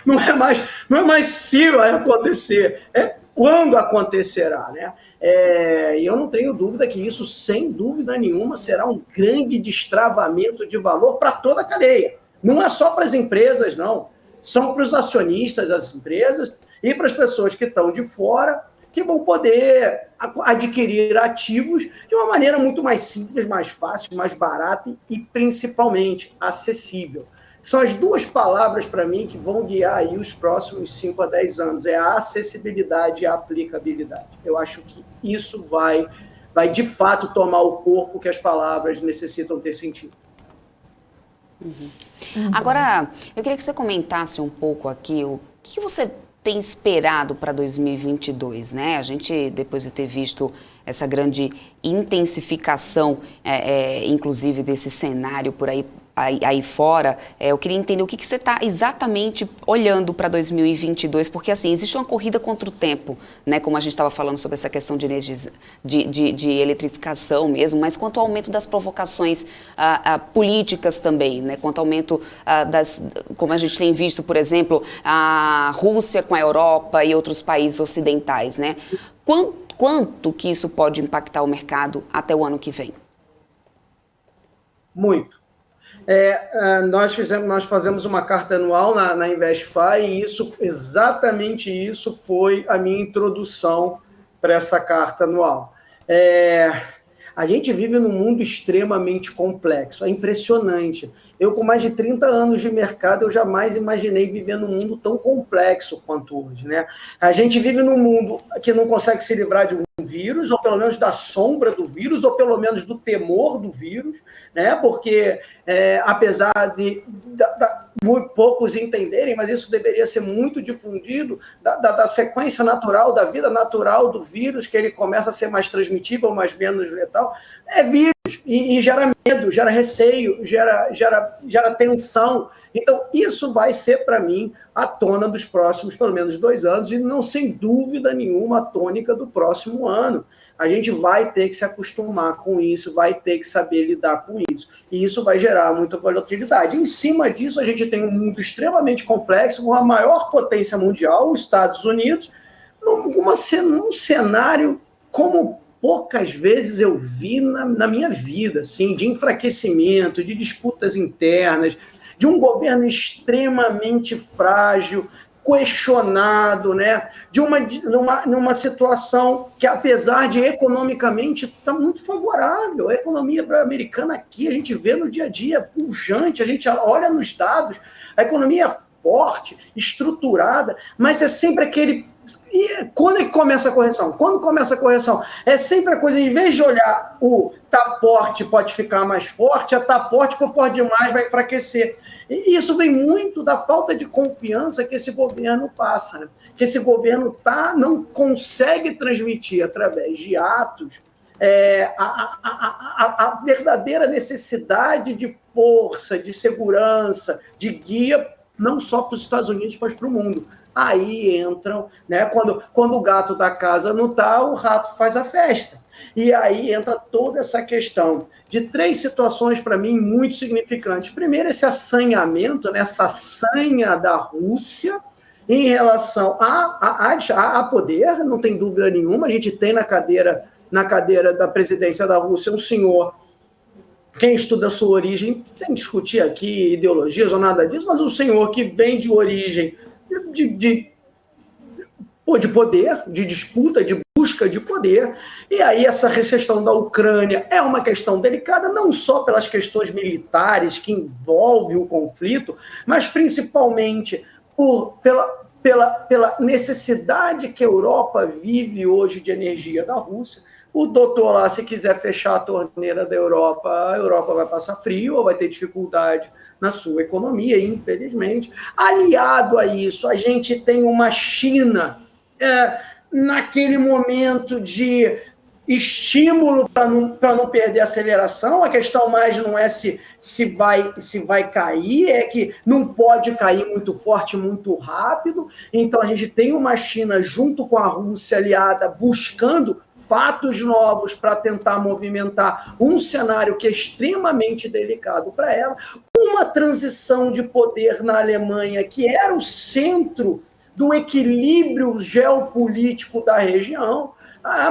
Não é mais se vai acontecer, é quando acontecerá, né? E eu não tenho dúvida que isso, sem dúvida nenhuma, será um grande destravamento de valor para toda a cadeia. Não é só para as empresas, não. São para os acionistas das empresas e para as pessoas que estão de fora, que vão poder adquirir ativos de uma maneira muito mais simples, mais fácil, mais barata e, principalmente, acessível. São as duas palavras, para mim, que vão guiar aí os próximos 5 a 10 anos. É a acessibilidade e a aplicabilidade. Eu acho que isso vai de fato, tomar o corpo que as palavras necessitam ter sentido. Agora, eu queria que você comentasse um pouco aqui o que você tem esperado para 2022, né? A gente, depois de ter visto essa grande intensificação, inclusive desse cenário por aí fora, eu queria entender o que você está exatamente olhando para 2022, porque assim, existe uma corrida contra o tempo, né? Como a gente estava falando sobre essa questão de eletrificação mesmo, mas quanto ao aumento das provocações políticas também, né? Quanto ao aumento como a gente tem visto, por exemplo, a Rússia com a Europa e outros países ocidentais, né? Quanto que isso pode impactar o mercado até o ano que vem? Muito. Nós fazemos uma carta anual na InvestFi e exatamente isso foi a minha introdução para essa carta anual. A gente vive num mundo extremamente complexo, é impressionante. Eu, com mais de 30 anos de mercado, eu jamais imaginei viver num mundo tão complexo quanto hoje, né? A gente vive num mundo que não consegue se livrar de um vírus, ou pelo menos da sombra do vírus, ou pelo menos do temor do vírus, né? Porque, apesar de muito poucos entenderem, mas isso deveria ser muito difundido, da sequência natural, da vida natural do vírus, que ele começa a ser mais transmitível, mais menos letal, é vírus, e gera medo, gera receio, gera tensão. Então, isso vai ser, para mim, a tona dos próximos, pelo menos, 2 anos, e não, sem dúvida nenhuma, a tônica do próximo ano. A gente vai ter que se acostumar com isso, vai ter que saber lidar com isso. E isso vai gerar muita volatilidade. Em cima disso, a gente tem um mundo extremamente complexo, com a maior potência mundial, os Estados Unidos, num cenário como poucas vezes eu vi na minha vida, assim, de enfraquecimento, de disputas internas, de um governo extremamente frágil, questionado, né? Numa situação que, apesar de economicamente está muito favorável, a economia americana aqui, a gente vê no dia a dia, pujante, a gente olha nos dados, a economia é forte, estruturada, mas é sempre aquele... E quando é que começa a correção? Quando começa a correção? É sempre a coisa, em vez de olhar o tá forte pode ficar mais forte, a tá forte, for forte demais, vai enfraquecer. E isso vem muito da falta de confiança que esse governo passa, né? Que esse governo não consegue transmitir através de atos a verdadeira necessidade de força, de segurança, de guia, não só para os Estados Unidos, mas para o mundo. Aí entram, né? Quando o gato da casa não está, o rato faz a festa. E aí entra toda essa questão de 3 situações, para mim, muito significantes. Primeiro, esse assanhamento, né? Essa sanha da Rússia, em relação a poder, não tem dúvida nenhuma. A gente tem na cadeira da presidência da Rússia um senhor, quem estuda a sua origem, sem discutir aqui ideologias ou nada disso, mas um senhor que vem de origem de poder, de disputa, de busca de poder. E aí essa questão da Ucrânia é uma questão delicada, não só pelas questões militares que envolvem o conflito, mas principalmente pela necessidade que a Europa vive hoje de energia da Rússia. O doutor lá, se quiser fechar a torneira da Europa, a Europa vai passar frio ou vai ter dificuldade na sua economia, infelizmente. Aliado a isso, a gente tem uma China naquele momento de estímulo para não perder a aceleração. A questão mais não é se vai cair, é que não pode cair muito forte, muito rápido. Então a gente tem uma China junto com a Rússia aliada buscando fatos novos para tentar movimentar um cenário que é extremamente delicado para ela. Uma transição de poder na Alemanha, que era o centro do equilíbrio geopolítico da região.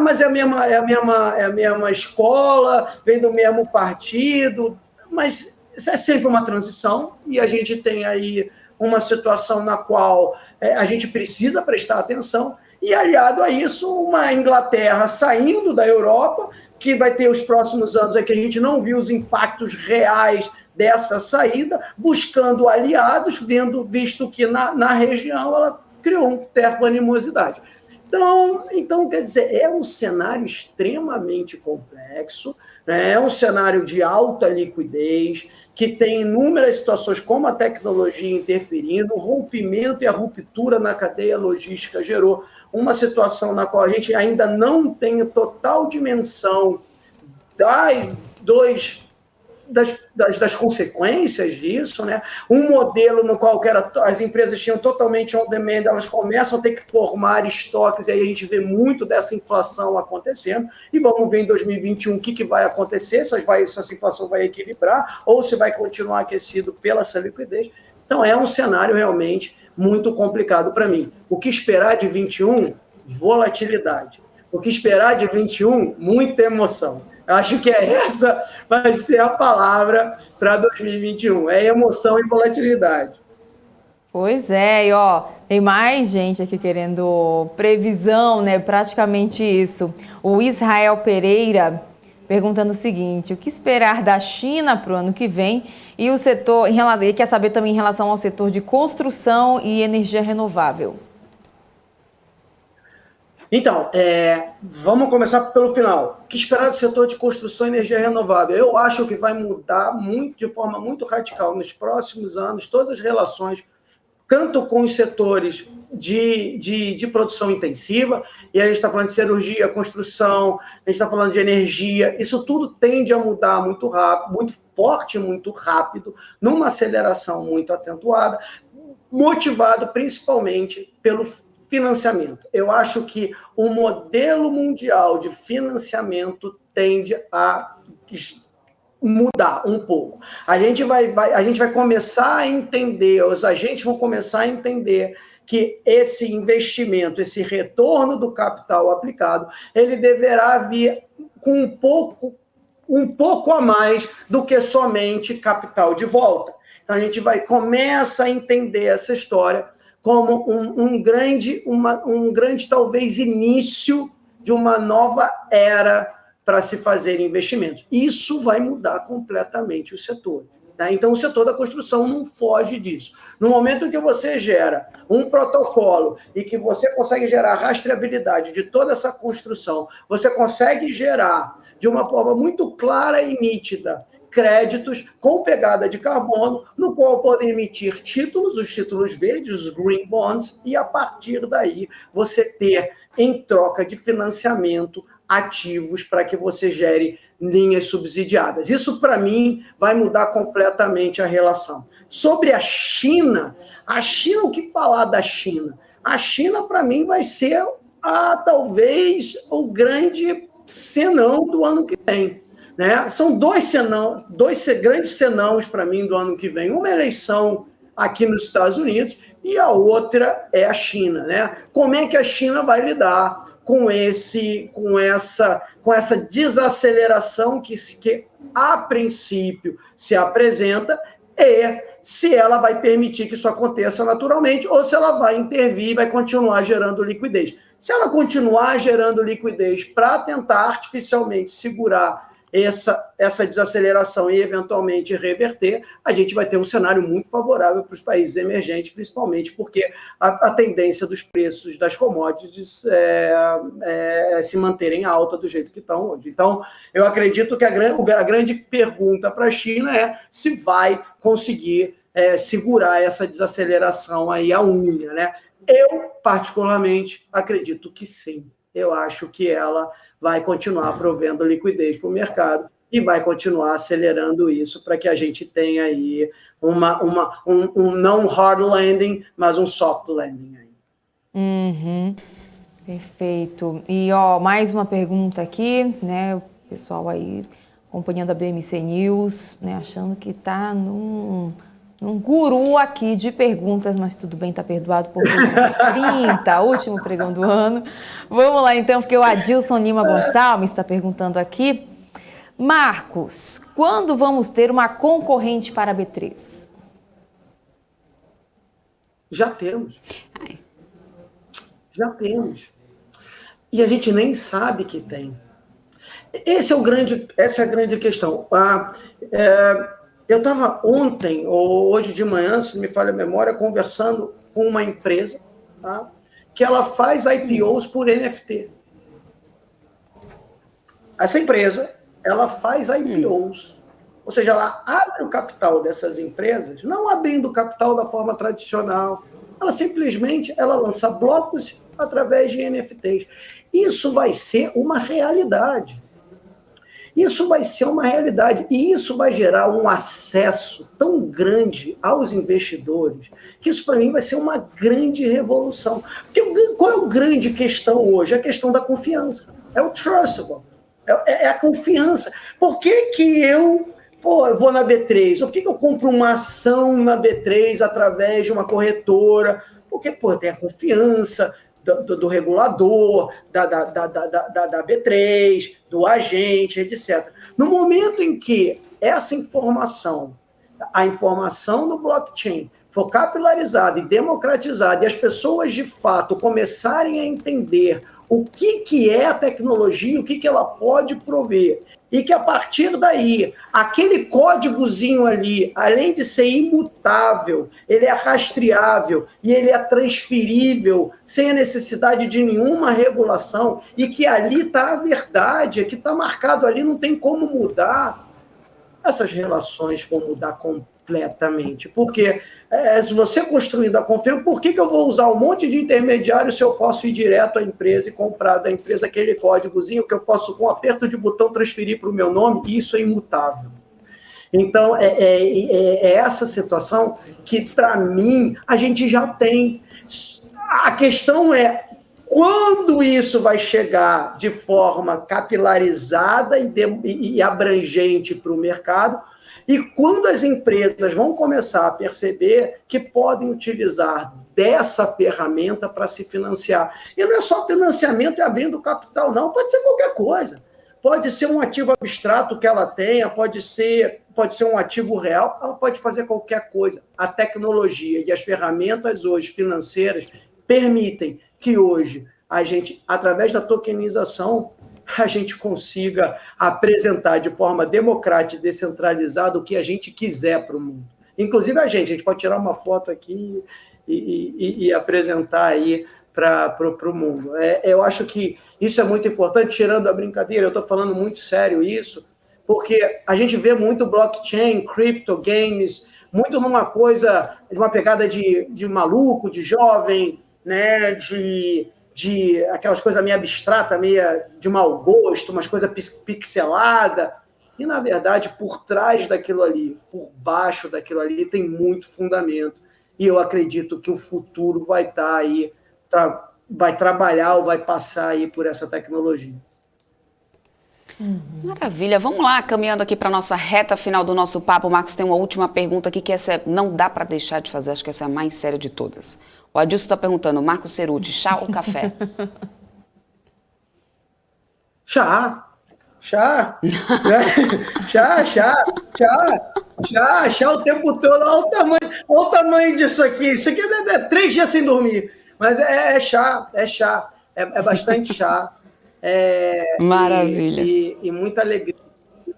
Mas é a mesma escola, vem do mesmo partido, mas é sempre uma transição, e a gente tem aí uma situação na qual a gente precisa prestar atenção, e aliado a isso, uma Inglaterra saindo da Europa, que vai ter os próximos anos que a gente não viu os impactos reais dessa saída, buscando aliados, visto que na região ela criou um certo animosidade. Então, quer dizer, é um cenário extremamente complexo, né? É um cenário de alta liquidez, que tem inúmeras situações como a tecnologia interferindo, o rompimento e a ruptura na cadeia logística gerou uma situação na qual a gente ainda não tem total dimensão das consequências disso, né? Um modelo no qual as empresas tinham totalmente on demand, elas começam a ter que formar estoques, e aí a gente vê muito dessa inflação acontecendo, e vamos ver em 2021 o que vai acontecer, se essa inflação vai equilibrar, ou se vai continuar aquecido pela essa liquidez. Então é um cenário realmente muito complicado para mim. O que esperar de 21? Volatilidade. O que esperar de 21? Muita emoção. Acho que essa vai ser a palavra para 2021. É emoção e volatilidade. Pois é, e tem mais gente aqui querendo previsão, né? Praticamente isso. O Israel Pereira perguntando o seguinte: o que esperar da China para o ano que vem? E o setor, ele quer saber também em relação ao setor de construção e energia renovável. Então, vamos começar pelo final. O que esperar do setor de construção e energia renovável? Eu acho que vai mudar de forma muito radical nos próximos anos todas as relações, tanto com os setores de produção intensiva, e a gente está falando de cirurgia, construção, a gente está falando de energia, isso tudo tende a mudar muito rápido, muito forte, muito rápido, numa aceleração muito acentuada, motivado principalmente pelo financiamento. Eu acho que o modelo mundial de financiamento tende a mudar um pouco. A gente vai começar a entender, os agentes vão começar a entender que esse investimento, esse retorno do capital aplicado, ele deverá vir com um pouco a mais do que somente capital de volta. Então a gente começa a entender essa história como um grande, talvez, início de uma nova era para se fazer investimentos. Isso vai mudar completamente o setor. Tá? Então, o setor da construção não foge disso. No momento que você gera um protocolo e que você consegue gerar rastreabilidade de toda essa construção, você consegue gerar, de uma forma muito clara e nítida, créditos com pegada de carbono, no qual podem emitir títulos, os títulos verdes, os green bonds, e a partir daí você ter, em troca de financiamento, ativos para que você gere linhas subsidiadas. Isso, para mim, vai mudar completamente a relação. Sobre a China, o que falar da China? A China, para mim, vai ser talvez o grande senão do ano que vem. Né? São dois grandes senãos para mim do ano que vem. Uma eleição aqui nos Estados Unidos, e a outra é a China, né? Como é que a China vai lidar com essa desaceleração que a princípio se apresenta, e se ela vai permitir que isso aconteça naturalmente ou se ela vai intervir e vai continuar gerando liquidez. Se ela continuar gerando liquidez para tentar artificialmente segurar essa desaceleração e eventualmente reverter, a gente vai ter um cenário muito favorável para os países emergentes, principalmente porque a tendência dos preços das commodities se manterem alta do jeito que estão hoje. Então, eu acredito que a grande pergunta para a China é se vai conseguir segurar essa desaceleração aí à unha, né? Eu, particularmente, acredito que sim. Eu acho que ela vai continuar provendo liquidez para o mercado e vai continuar acelerando isso para que a gente tenha aí um não hard landing, mas um soft landing. Uhum. Perfeito. E, mais uma pergunta aqui, né? O pessoal aí acompanhando a BMC News, né? Achando que está num guru aqui de perguntas, mas tudo bem, tá perdoado por 30, último pregão do ano. Vamos lá então, porque o Adilson Lima Gonçalves está perguntando aqui. Marcos, quando vamos ter uma concorrente para a B3? Já temos. Já temos. E a gente nem sabe que tem. Essa é a grande questão. Eu estava ontem, ou hoje de manhã, se me falha a memória, conversando com uma empresa, tá, que ela faz IPOs por NFT. Essa empresa, ela faz IPOs. Ou seja, ela abre o capital dessas empresas, não abrindo o capital da forma tradicional. Ela simplesmente lança blocos através de NFTs. Isso vai ser uma realidade. Isso vai ser uma realidade e isso vai gerar um acesso tão grande aos investidores que isso, para mim, vai ser uma grande revolução. Porque qual é a grande questão hoje? É a questão da confiança. É o trustable. É a confiança. Por que eu vou na B3? Por que eu compro uma ação na B3 através de uma corretora? Porque, tem a confiança do regulador, da B3, do agente, etc. No momento em que essa informação, a informação do blockchain, for capilarizada e democratizada, e as pessoas, de fato, começarem a entender o que é a tecnologia, o que ela pode prover, e que, a partir daí, aquele códigozinho ali, além de ser imutável, ele é rastreável e ele é transferível sem a necessidade de nenhuma regulação, e que ali está a verdade, que está marcado ali, não tem como mudar. Essas relações vão mudar completamente. Porque se você construindo a confiança, por que eu vou usar um monte de intermediário se eu posso ir direto à empresa e comprar da empresa aquele códigozinho que eu posso, com um aperto de botão, transferir para o meu nome, e isso é imutável. Então, é essa situação que, para mim, a gente já tem. A questão é quando isso vai chegar de forma capilarizada e abrangente para o mercado, e quando as empresas vão começar a perceber que podem utilizar dessa ferramenta para se financiar. E não é só financiamento e abrindo capital, não. Pode ser qualquer coisa. Pode ser um ativo abstrato que ela tenha, pode ser um ativo real, ela pode fazer qualquer coisa. A tecnologia e as ferramentas hoje financeiras permitem que hoje a gente, através da tokenização, a gente consiga apresentar de forma democrática e descentralizada o que a gente quiser para o mundo. Inclusive a gente pode tirar uma foto aqui e apresentar aí para o mundo. Eu acho que isso é muito importante, tirando a brincadeira, eu estou falando muito sério isso, porque a gente vê muito blockchain, crypto, games, muito numa coisa, de uma pegada de maluco, de jovem, né, de aquelas coisas meio abstratas, meio de mau gosto, umas coisas pixeladas. E, na verdade, por trás daquilo ali, por baixo daquilo ali, tem muito fundamento. E eu acredito que o futuro vai estar aí, vai trabalhar ou vai passar aí por essa tecnologia. Maravilha. Vamos lá, caminhando aqui para a nossa reta final do nosso papo. O Marcos tem uma última pergunta aqui, que essa não dá para deixar de fazer, acho que essa é a mais séria de todas. O Adilson está perguntando, Marcos Cerutti, chá ou café? Chá. Chá o tempo todo. Olha o tamanho disso aqui. Isso aqui é 3 dias sem dormir. Mas é chá. É bastante chá. Maravilha. E muita alegria.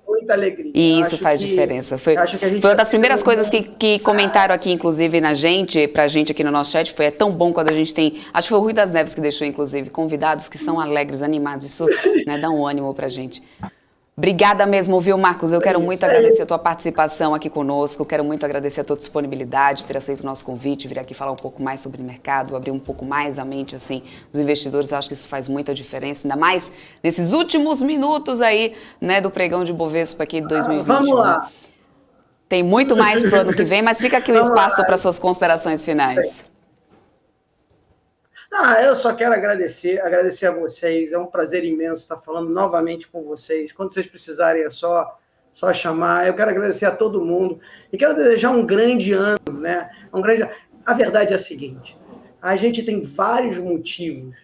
Muita alegria. E isso faz diferença. Foi uma das primeiras coisas que comentaram aqui, inclusive, pra gente aqui no nosso chat. Foi tão bom quando a gente tem... Acho que foi o Rui das Neves que deixou, inclusive, convidados que são alegres, animados. Isso, né, dá um ânimo pra gente. Obrigada mesmo, viu, Marcos? Eu quero muito agradecer a tua participação aqui conosco, quero muito agradecer a tua disponibilidade, ter aceito o nosso convite, vir aqui falar um pouco mais sobre o mercado, abrir um pouco mais a mente, assim, dos investidores. Eu acho que isso faz muita diferença, ainda mais nesses últimos minutos aí, né, do pregão de Bovespa aqui de 2021. Vamos lá. Tem muito mais pro ano que vem, mas fica aqui o espaço para suas considerações finais. Eu só quero agradecer a vocês, é um prazer imenso estar falando novamente com vocês. Quando vocês precisarem é só chamar. Eu quero agradecer a todo mundo e quero desejar um grande ano, né? A verdade é a seguinte, a gente tem vários motivos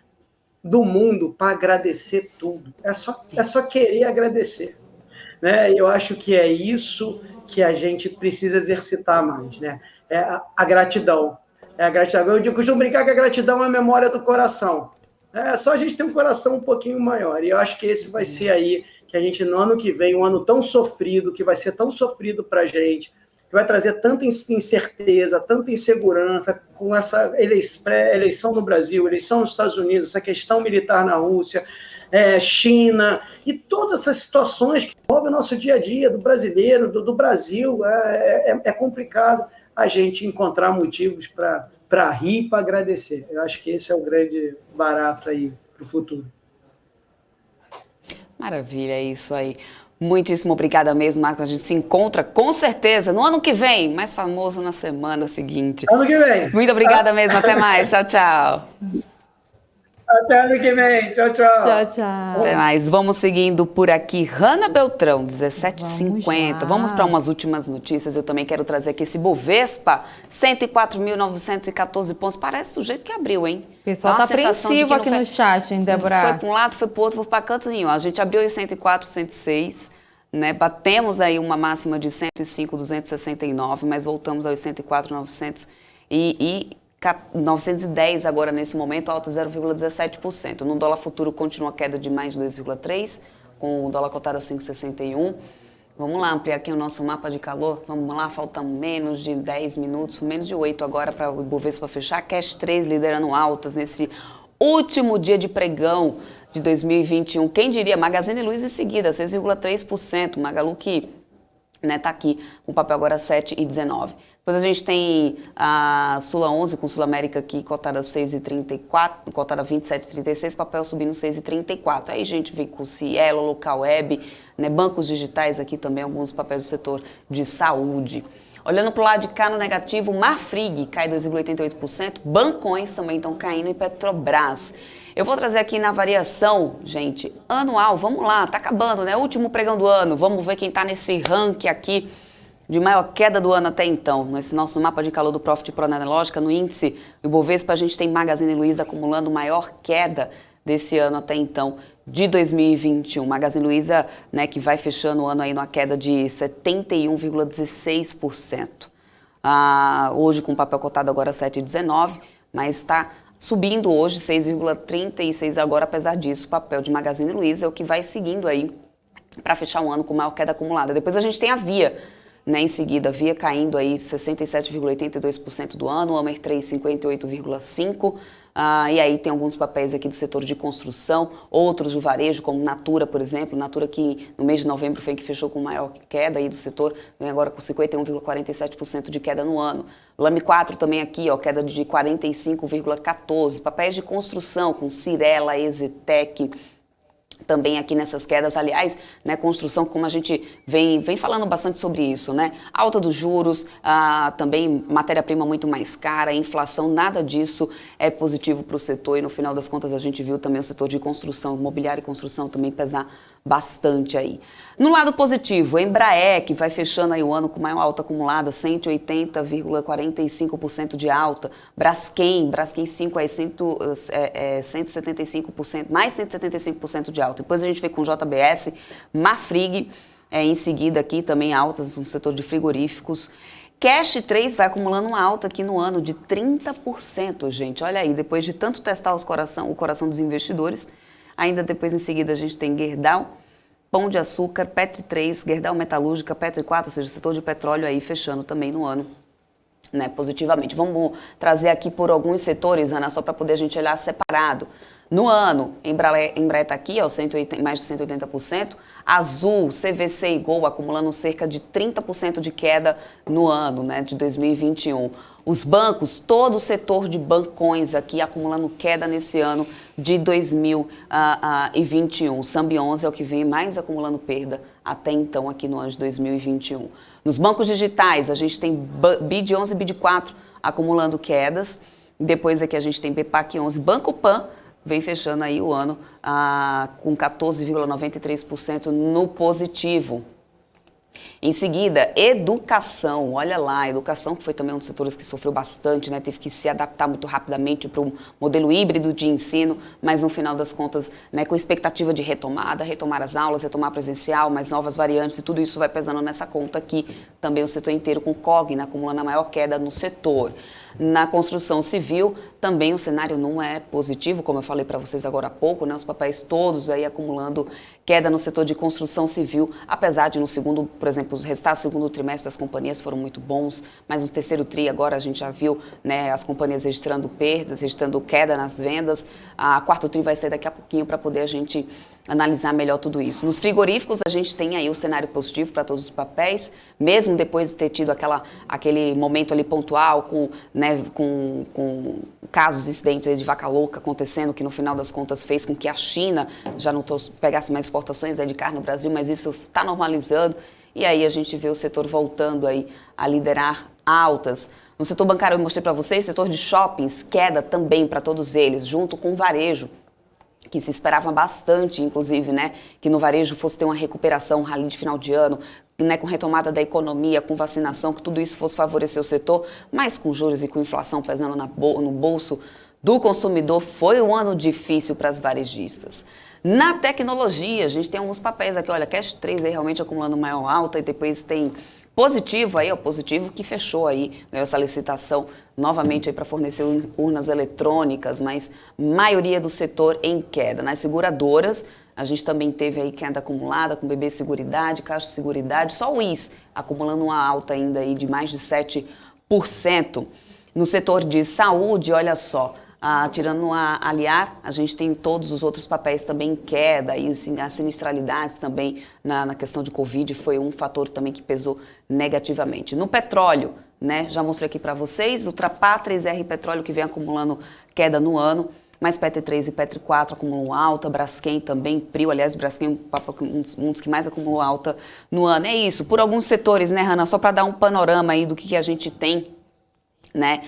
do mundo para agradecer tudo. É só querer agradecer, né? Eu acho que é isso que a gente precisa exercitar mais, né? É a gratidão. A gratidão. Eu costumo brincar que a gratidão é a memória do coração. É só a gente ter um coração um pouquinho maior. E eu acho que esse vai ser aí, que a gente, no ano que vem, um ano tão sofrido, que vai ser tão sofrido para a gente, que vai trazer tanta incerteza, tanta insegurança, com essa eleição no Brasil, eleição nos Estados Unidos, essa questão militar na Rússia, China, e todas essas situações que envolvem o nosso dia a dia, do brasileiro, do Brasil. É complicado a gente encontrar motivos para rir e para agradecer. Eu acho que esse é o grande barato aí para o futuro. Maravilha, é isso aí. Muitíssimo obrigada mesmo, Marcos. A gente se encontra com certeza no ano que vem, mais famoso na semana seguinte. Ano que vem. Muito obrigada mesmo. Até mais. Tchau, tchau. Até ano que vem. Tchau, tchau. Tchau, tchau. Até mais. Vamos seguindo por aqui. Hanna Beltrão, 17h50. Vamos para umas últimas notícias. Eu também quero trazer aqui esse Bovespa, 104.914 pontos. Parece do jeito que abriu, hein? O pessoal tá apreensivo aqui no chat, hein, Débora? Foi para um lado, foi para o outro, foi para canto nenhum. A gente abriu em 104, 106, né? Batemos aí uma máxima de 105.269, mas voltamos aos 104.900 e 910 agora nesse momento, alta 0,17%. No dólar futuro continua a queda de mais de 2,3%, com o dólar cotado a 5,61. Vamos lá, ampliar aqui o nosso mapa de calor. Vamos lá, faltam menos de 10 minutos, menos de 8 agora para o Ibovespa fechar. Cash 3 liderando altas nesse último dia de pregão de 2021. Quem diria? Magazine Luiza em seguida, 6,3%. Magalu que tá aqui, com o papel agora 7,19. Depois a gente tem a Sula 11 com Sul América aqui cotada 6,34, cotada 27,36, papel subindo 6,34. Aí a gente vê com o Cielo, Local Web, né, bancos digitais aqui também, alguns papéis do setor de saúde. Olhando para o lado de cá no negativo, Marfrig cai 2,88%, bancões também estão caindo e Petrobras. Eu vou trazer aqui na variação, gente, anual, vamos lá, tá acabando, né? Último pregão do ano, vamos ver quem tá nesse ranking aqui de maior queda do ano até então. Nesse nosso mapa de calor do Profit Pro Analógica, no índice Ibovespa, a gente tem Magazine Luiza acumulando maior queda desse ano até então, de 2021. Magazine Luiza, né, que vai fechando o ano aí numa queda de 71,16%. Hoje com o papel cotado agora 7,19, mas está subindo hoje 6,36 agora. Apesar disso, o papel de Magazine Luiza é o que vai seguindo aí para fechar o ano com maior queda acumulada. Depois a gente tem a Via, né, em seguida, Via caindo aí 67,82% do ano, Amer 3, 58,5%. E aí tem alguns papéis aqui do setor de construção, outros do varejo, como Natura, por exemplo. Natura que no mês de novembro foi que fechou com maior queda aí do setor, vem agora com 51,47% de queda no ano. Lame 4 também aqui, ó, queda de 45,14%. Papéis de construção com Cirela, Exetec, também aqui nessas quedas, aliás, né, construção, como a gente vem falando bastante sobre isso, né, alta dos juros, também matéria-prima muito mais cara, inflação, nada disso é positivo para o setor e no final das contas a gente viu também o setor de construção, imobiliário e construção também pesar bastante aí. No lado positivo, a Embraer, que vai fechando aí o ano com maior alta acumulada, 180,45% de alta, Braskem 5 aí 175%, mais 175% de alta. Depois a gente vê com JBS, Marfrig, em seguida aqui também altas no setor de frigoríficos. Cash 3 vai acumulando uma alta aqui no ano de 30%, gente. Olha aí, depois de tanto testar o coração dos investidores, ainda depois em seguida a gente tem Gerdau, Pão de Açúcar, Petri 3, Gerdau Metalúrgica, Petri 4, ou seja, setor de petróleo aí fechando também no ano, né, positivamente. Vamos trazer aqui por alguns setores, Ana, só para poder a gente olhar separado. No ano, Embraer está aqui, ó, mais de 180%. Azul, CVC e Gol acumulando cerca de 30% de queda no ano, né, de 2021. Os bancos, todo o setor de bancões aqui acumulando queda nesse ano de 2021. O Sambi 11 é o que vem mais acumulando perda até então aqui no ano de 2021. Nos bancos digitais, a gente tem BID 11 e BID 4 acumulando quedas. Depois aqui a gente tem BPAC 11, Banco Pan, vem fechando aí o ano com 14,93% no positivo. Em seguida, educação, olha lá, educação que foi também um dos setores que sofreu bastante, né, teve que se adaptar muito rapidamente para um modelo híbrido de ensino, mas no final das contas, né, com expectativa de retomar as aulas, retomar presencial, mais novas variantes e tudo isso vai pesando nessa conta aqui, também o setor inteiro com Cogna acumulando a maior queda no setor. Na construção civil, também o cenário não é positivo, como eu falei para vocês agora há pouco, né, os papéis todos aí acumulando queda no setor de construção civil, apesar de no segundo, por exemplo, os resultados do segundo trimestre das companhias foram muito bons, mas no terceiro tri agora a gente já viu, né, as companhias registrando perdas, registrando queda nas vendas. A quarto tri vai ser daqui a pouquinho para poder a gente analisar melhor tudo isso. Nos frigoríficos a gente tem aí o cenário positivo para todos os papéis, mesmo depois de ter tido aquele momento ali pontual com casos, incidentes de vaca louca acontecendo, que no final das contas fez com que a China já não pegasse mais exportações de carne no Brasil, mas isso está normalizando. E aí a gente vê o setor voltando aí a liderar altas. No setor bancário eu mostrei para vocês, setor de shoppings, queda também para todos eles, junto com o varejo, que se esperava bastante, inclusive, né, que no varejo fosse ter uma recuperação, um rally de final de ano, né, com retomada da economia, com vacinação, que tudo isso fosse favorecer o setor, mas com juros e com inflação pesando no bolso do consumidor, foi um ano difícil para as varejistas. Na tecnologia, a gente tem alguns papéis aqui, olha, Cash 3 aí realmente acumulando maior alta, e depois tem Positivo aí, o Positivo que fechou aí, ganhou essa licitação novamente aí para fornecer urnas eletrônicas, mas maioria do setor em queda. Nas seguradoras, a gente também teve aí queda acumulada com BB Seguridade, Caixa Seguridade, só o IS acumulando uma alta ainda aí de mais de 7%. No setor de saúde, olha só, tirando a Aliar, a gente tem todos os outros papéis também em queda, e as sinistralidades também na questão de Covid foi um fator também que pesou negativamente. No petróleo, né, já mostrei aqui para vocês, o Trapar 3R Petróleo que vem acumulando queda no ano, mas Petri 3 e Petri 4 acumulam alta, Braskem também, Prio, aliás, Braskem um dos que mais acumulou alta no ano. É isso, por alguns setores, né, Hanna, só para dar um panorama aí do que a gente tem, né,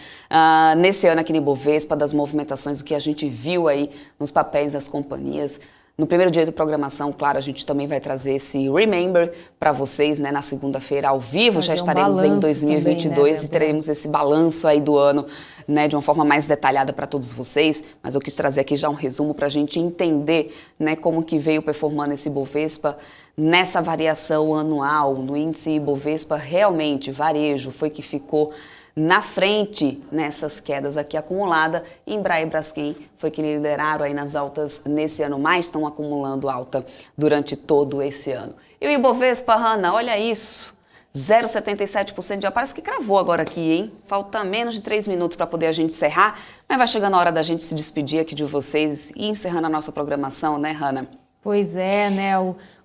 nesse ano aqui no Ibovespa, das movimentações, do que a gente viu aí nos papéis das companhias. No primeiro dia de programação, claro, a gente também vai trazer esse Remember para vocês, né, na segunda-feira ao vivo, já estaremos em 2022 também, né, e teremos esse balanço aí do ano, né, de uma forma mais detalhada para todos vocês, mas eu quis trazer aqui já um resumo para a gente entender, né, como que veio performando esse Ibovespa nessa variação anual. No índice Ibovespa, realmente, varejo foi que ficou na frente nessas quedas aqui acumuladas. Embraer e Braskem foi que lideraram aí nas altas nesse ano, mais estão acumulando alta durante todo esse ano. E o Ibovespa, Hanna, olha isso, 0,77% já parece que cravou agora aqui, hein? Falta menos de 3 minutos para poder a gente encerrar, mas vai chegando a hora da gente se despedir aqui de vocês e encerrando a nossa programação, né, Hanna? Pois é, né?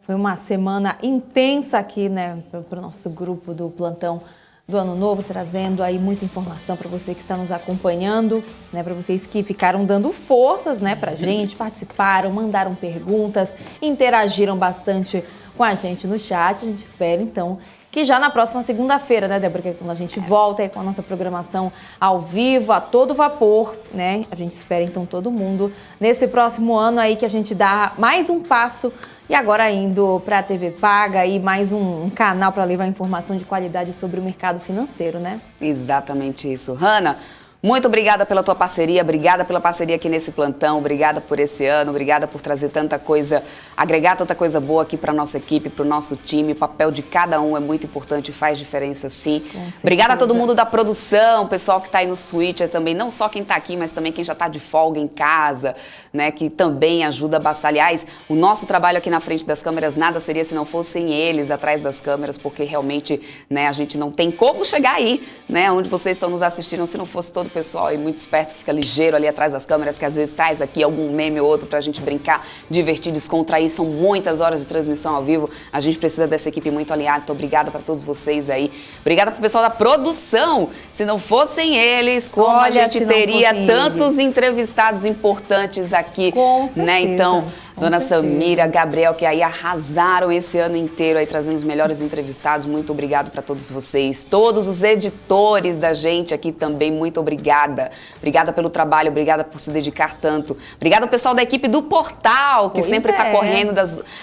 Foi uma semana intensa aqui, né, para o nosso grupo do Plantão do Ano Novo, trazendo aí muita informação para você que está nos acompanhando, né, para vocês que ficaram dando forças, né, para a gente, participaram, mandaram perguntas, interagiram bastante com a gente no chat. A gente espera, então, que já na próxima segunda-feira, né, Débora, que é quando a gente volta aí com a nossa programação ao vivo, a todo vapor, né, a gente espera, então, todo mundo nesse próximo ano aí que a gente dá mais um passo. E agora indo para a TV Paga e mais um canal para levar informação de qualidade sobre o mercado financeiro, né? Exatamente isso. Hanna, muito obrigada pela tua parceria, obrigada pela parceria aqui nesse plantão, obrigada por esse ano, obrigada por trazer tanta coisa, agregar tanta coisa boa aqui para nossa equipe, para o nosso time. O papel de cada um é muito importante e faz diferença, sim. Obrigada a todo mundo da produção, o pessoal que está aí no Switcher também, não só quem está aqui, mas também quem já está de folga em casa, né, que também ajuda bastante. Aliás, o nosso trabalho aqui na frente das câmeras nada seria se não fossem eles atrás das câmeras, porque realmente, né, a gente não tem como chegar aí, né, onde vocês estão nos assistindo, se não fosse todo o pessoal aí muito esperto, que fica ligeiro ali atrás das câmeras, que às vezes traz aqui algum meme ou outro pra gente brincar, divertir, descontrair. São muitas horas de transmissão ao vivo, a gente precisa dessa equipe muito alinhada. Então, obrigada para todos vocês aí. Obrigada pro pessoal da produção. Se não fossem eles, como a gente teria tantos entrevistados importantes aqui, né? Então, Dona Samira, Gabriel, que aí arrasaram esse ano inteiro aí trazendo os melhores entrevistados. Muito obrigado para todos vocês. Todos os editores da gente aqui também, muito obrigada. Obrigada pelo trabalho, obrigada por se dedicar tanto. Obrigada ao pessoal da equipe do Portal, que sempre está correndo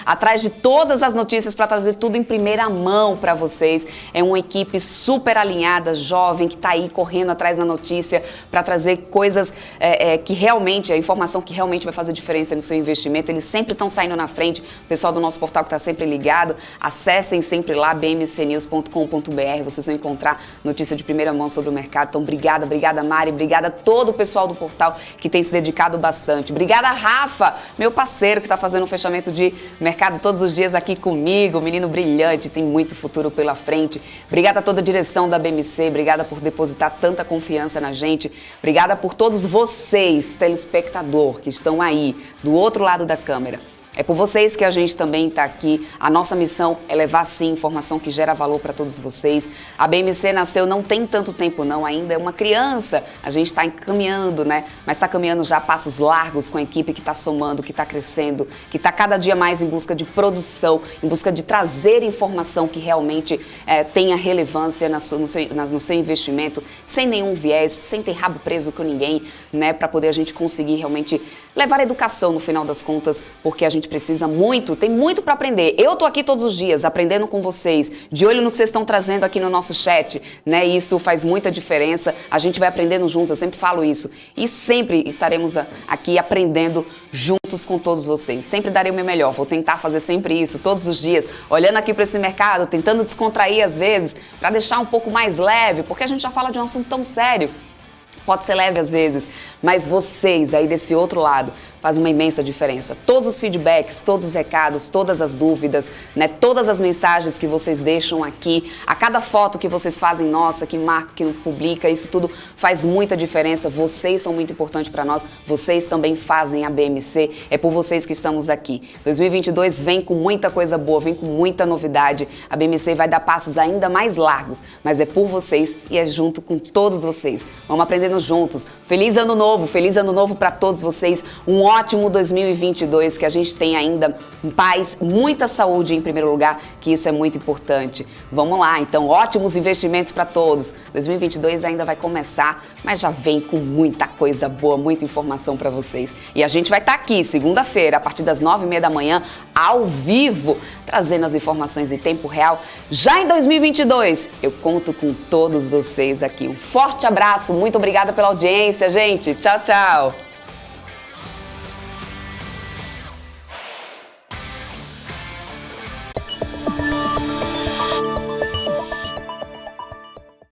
atrás de todas as notícias para trazer tudo em primeira mão para vocês. É uma equipe super alinhada, jovem, que está aí correndo atrás da notícia para trazer coisas que realmente, a informação que realmente vai fazer diferença no seu investimento. Eles sempre estão saindo na frente. O pessoal do nosso portal que está sempre ligado, acessem sempre lá bmcnews.com.br, vocês vão encontrar notícia de primeira mão sobre o mercado. Então, obrigada Mari, obrigada a todo o pessoal do portal que tem se dedicado bastante. Obrigada Rafa, meu parceiro que está fazendo um fechamento de mercado todos os dias aqui comigo, menino brilhante, tem muito futuro pela frente. Obrigada a toda a direção da BMC, obrigada por depositar tanta confiança na gente. Obrigada por todos vocês, telespectador, que estão aí do outro lado da câmera. É por vocês que a gente também está aqui. A nossa missão é levar, sim, informação que gera valor para todos vocês. A BMC nasceu não tem tanto tempo não, ainda é uma criança. A gente está caminhando, né? Mas está caminhando já a passos largos com a equipe que está somando, que está crescendo, que está cada dia mais em busca de produção, em busca de trazer informação que realmente tenha relevância no seu investimento, sem nenhum viés, sem ter rabo preso com ninguém, né? Para poder a gente conseguir realmente levar educação no final das contas, porque a gente precisa muito, tem muito para aprender. Eu tô aqui todos os dias aprendendo com vocês, de olho no que vocês estão trazendo aqui no nosso chat, né? Isso faz muita diferença. A gente vai aprendendo juntos, eu sempre falo isso. E sempre estaremos aqui aprendendo juntos com todos vocês. Sempre darei o meu melhor, vou tentar fazer sempre isso, todos os dias, olhando aqui para esse mercado, tentando descontrair às vezes, para deixar um pouco mais leve, porque a gente já fala de um assunto tão sério. Pode ser leve às vezes, mas vocês aí desse outro lado fazem uma imensa diferença. Todos os feedbacks, todos os recados, todas as dúvidas, né, todas as mensagens que vocês deixam aqui, a cada foto que vocês fazem nossa, que marca, que publica, isso tudo faz muita diferença. Vocês são muito importantes para nós, vocês também fazem a BMC, é por vocês que estamos aqui. 2022 vem com muita coisa boa, vem com muita novidade. A BMC vai dar passos ainda mais largos, mas é por vocês e é junto com todos vocês. Vamos aprendendo juntos. Feliz ano novo para todos vocês. Um ótimo 2022, que a gente tenha ainda paz, muita saúde em primeiro lugar, que isso é muito importante. Vamos lá, então, ótimos investimentos para todos. 2022 ainda vai começar, mas já vem com muita coisa boa, muita informação para vocês. E a gente vai estar aqui, segunda-feira, a partir das 9h30 da manhã, ao vivo, trazendo as informações em tempo real. Já em 2022, eu conto com todos vocês aqui. Um forte abraço, muito obrigada pela audiência, gente. Tchau, tchau.